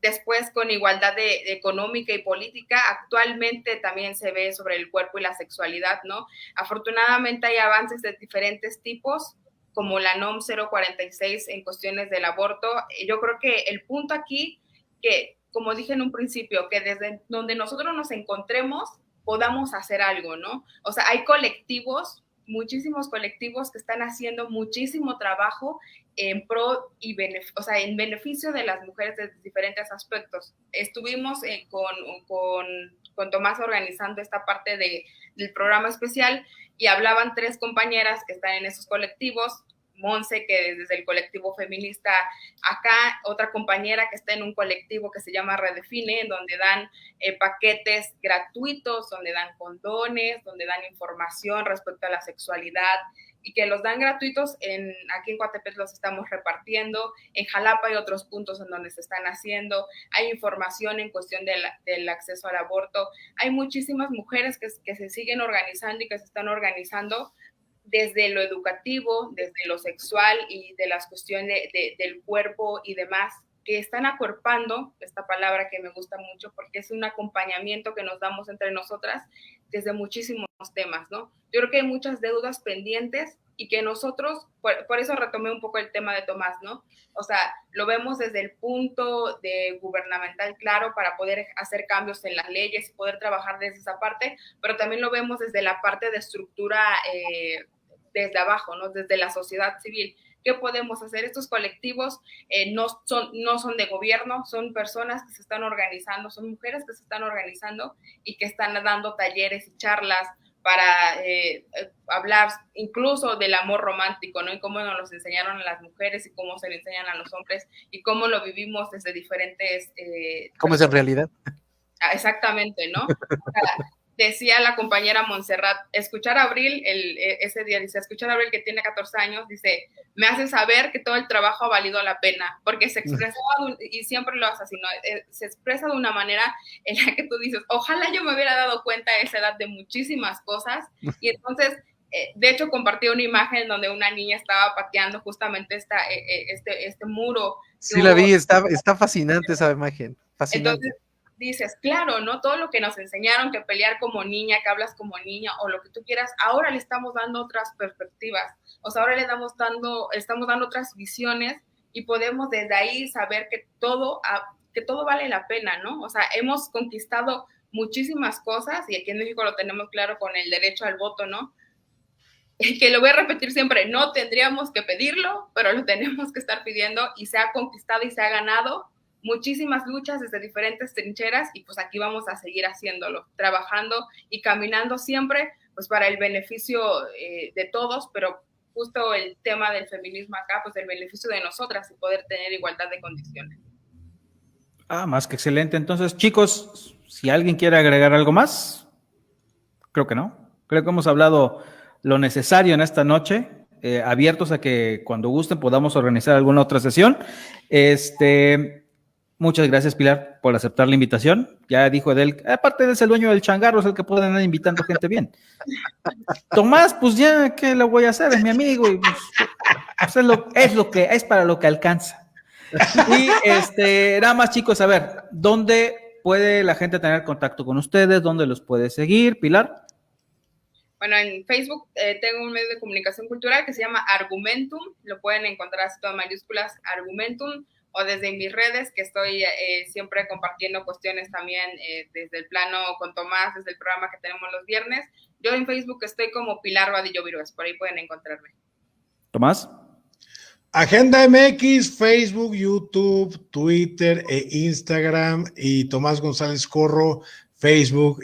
después con igualdad económica y política, actualmente también se ve sobre el cuerpo y la sexualidad, ¿no? Afortunadamente hay avances de diferentes tipos, como la NOM 046 en cuestiones del aborto. Yo creo que el punto aquí, que como dije en un principio, que desde donde nosotros nos encontremos, podamos hacer algo, ¿no? O sea, hay colectivos, muchísimos colectivos que están haciendo muchísimo trabajo en pro y en beneficio de las mujeres de diferentes aspectos. Estuvimos con Tomás organizando esta parte del programa especial, y hablaban 3 compañeras que están en esos colectivos. Monse, que desde el colectivo feminista acá, otra compañera que está en un colectivo que se llama Redefine, donde dan paquetes gratuitos, donde dan condones, donde dan información respecto a la sexualidad, y que los dan gratuitos. Aquí en Coatepec los estamos repartiendo, en Jalapa hay otros puntos en donde se están haciendo, hay información en cuestión del acceso al aborto. Hay muchísimas mujeres que se siguen organizando y que se están organizando desde lo educativo, desde lo sexual y de las cuestiones del cuerpo y demás, que están acuerpando, esta palabra que me gusta mucho porque es un acompañamiento que nos damos entre nosotras desde muchísimos temas, ¿no? Yo creo que hay muchas deudas pendientes y que nosotros, por eso retomé un poco el tema de Tomás, ¿no? O sea, lo vemos desde el punto de gubernamental, claro, para poder hacer cambios en las leyes y poder trabajar desde esa parte, pero también lo vemos desde la parte de estructura desde abajo, ¿no? Desde la sociedad civil. ¿Qué podemos hacer? Estos colectivos no son de gobierno, son personas que se están organizando, son mujeres que se están organizando y que están dando talleres y charlas para hablar incluso del amor romántico, ¿no? Y cómo nos los enseñaron a las mujeres y cómo se le enseñan a los hombres y cómo lo vivimos desde diferentes... ¿Cómo es en realidad? Exactamente, ¿no? O sea, decía la compañera Montserrat, escuchar a Abril, ese día dice, escuchar a Abril que tiene 14 años, dice, me hace saber que todo el trabajo ha valido la pena, porque se expresaba, y siempre lo hace así, ¿no? Se expresa de una manera en la que tú dices, ojalá yo me hubiera dado cuenta a esa edad de muchísimas cosas, y entonces, de hecho, compartí una imagen donde una niña estaba pateando justamente este muro. Sí, la vi, está fascinante esa imagen, fascinante. Entonces, dices, claro, ¿no? Todo lo que nos enseñaron, que pelear como niña, que hablas como niña, o lo que tú quieras, ahora le estamos dando otras perspectivas, o sea, ahora estamos dando otras visiones, y podemos desde ahí saber que todo vale la pena, ¿no? O sea, hemos conquistado muchísimas cosas, y aquí en México lo tenemos claro con el derecho al voto, ¿no? Que lo voy a repetir siempre, no tendríamos que pedirlo, pero lo tenemos que estar pidiendo, y se ha conquistado y se ha ganado muchísimas luchas desde diferentes trincheras, y pues aquí vamos a seguir haciéndolo, trabajando y caminando siempre pues para el beneficio de todos, pero justo el tema del feminismo acá, pues el beneficio de nosotras y poder tener igualdad de condiciones. Más que excelente. Entonces, chicos, si alguien quiere agregar algo más, creo que no. Creo que hemos hablado lo necesario en esta noche, abiertos a que cuando gusten podamos organizar alguna otra sesión. Muchas gracias, Pilar, por aceptar la invitación. Ya dijo Edel, aparte de ser el dueño del changarro, es el que puede andar invitando gente bien. Tomás, pues ya, ¿qué le voy a hacer? Es mi amigo y pues es para lo que alcanza. Y nada más, chicos, a ver, ¿dónde puede la gente tener contacto con ustedes? ¿Dónde los puede seguir, Pilar? Bueno, en Facebook tengo un medio de comunicación cultural que se llama Argumentum, lo pueden encontrar así todo en mayúsculas, Argumentum, o desde mis redes, que estoy siempre compartiendo cuestiones también desde el plano con Tomás, desde el programa que tenemos los viernes. Yo en Facebook estoy como Pilar Vadillo Virués, por ahí pueden encontrarme. Tomás. Agenda MX, Facebook, YouTube, Twitter e Instagram, y Tomás González Corro, Facebook,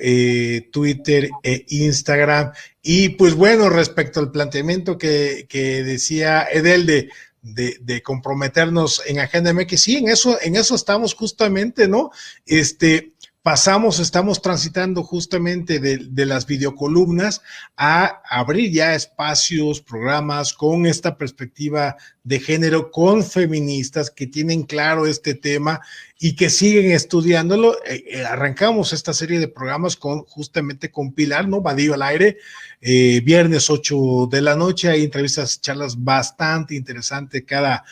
Twitter e Instagram. Y pues bueno, respecto al planteamiento que decía Edel de comprometernos en Agenda MX, sí, en eso estamos justamente, ¿no? Estamos transitando justamente de las videocolumnas a abrir ya espacios, programas con esta perspectiva de género, con feministas que tienen claro este tema y que siguen estudiándolo. Arrancamos esta serie de programas justamente con Pilar, ¿no? Vadillo al aire, viernes 8 de la noche, hay entrevistas, charlas bastante interesantes cada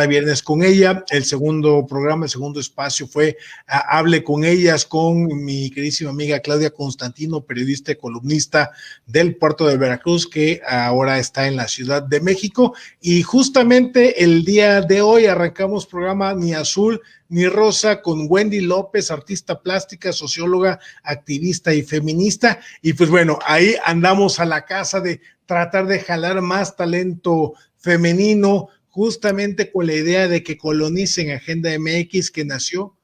viernes con ella. El segundo programa, el segundo espacio fue Hable con ellas, con mi queridísima amiga Claudia Constantino, periodista y columnista del puerto de Veracruz, que ahora está en la Ciudad de México. Y justamente el día de hoy arrancamos programa Ni Azul ni Rosa con Wendy López, artista plástica, socióloga, activista y feminista. Y pues bueno, ahí andamos a la casa de tratar de jalar más talento femenino, justamente con la idea de que colonicen Agenda MX, que nació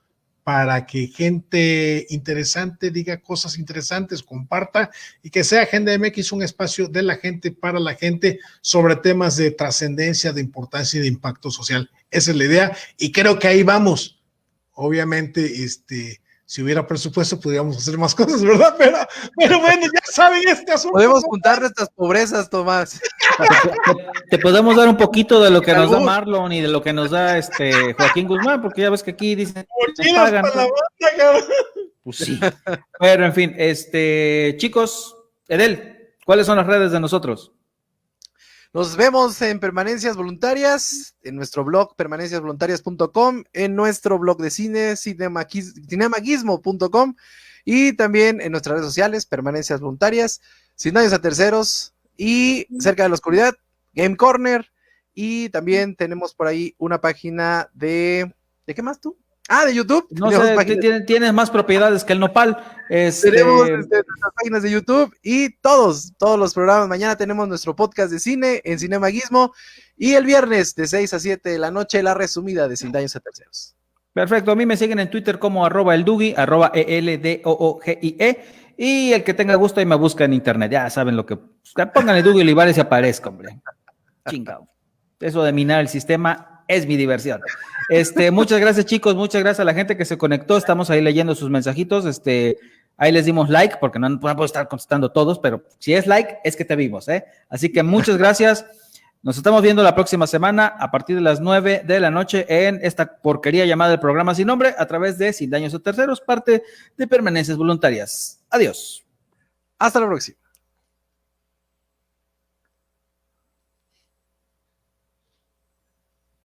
para que gente interesante diga cosas interesantes, comparta, y que sea Agenda MX un espacio de la gente para la gente sobre temas de trascendencia, de importancia y de impacto social. Esa es la idea, y creo que ahí vamos. Obviamente, si hubiera presupuesto podríamos hacer más cosas, ¿verdad? Pero bueno, ya saben este asunto. Podemos juntar nuestras pobrezas, Tomás. Te podemos dar un poquito de lo que nos da Marlon y de lo que nos da Joaquín Guzmán, porque ya ves que aquí dicen que pagan. Pues sí. Pero en fin, chicos, Edel, ¿cuáles son las redes de nosotros? Nos vemos en Permanencias Voluntarias, en nuestro blog permanenciasvoluntarias.com, en nuestro blog de cine, cinemaguismo.com, y también en nuestras redes sociales, Permanencias Voluntarias, Sin Daños a Terceros, y Cerca de la Oscuridad, Game Corner, y también tenemos por ahí una página ¿de qué más tú? De YouTube. No sé, tienes más propiedades que el nopal. Tenemos nuestras páginas de YouTube y todos los programas. Mañana tenemos nuestro podcast de cine en Cinemaguismo, y el viernes de 6 a 7 de la noche la resumida de Sin Daños a Terceros. Perfecto, a mí me siguen en Twitter como @eldougie, @ELDOOGIE, y el que tenga gusto ahí me busca en internet. Ya saben lo que... Pónganle Dougie Olivares y aparezca, hombre. Chingado. Eso de minar el sistema es mi diversión. Muchas gracias, chicos, muchas gracias a la gente que se conectó. Estamos ahí leyendo sus mensajitos. Ahí les dimos like, porque no puedo estar contestando todos, pero si es like, es que te vimos, ¿eh? Así que muchas gracias. Nos estamos viendo la próxima semana a partir de las 9 de la noche en esta porquería llamada El Programa Sin Nombre, a través de Sin Daños a Terceros, parte de Permanencias Voluntarias. Adiós. Hasta la próxima.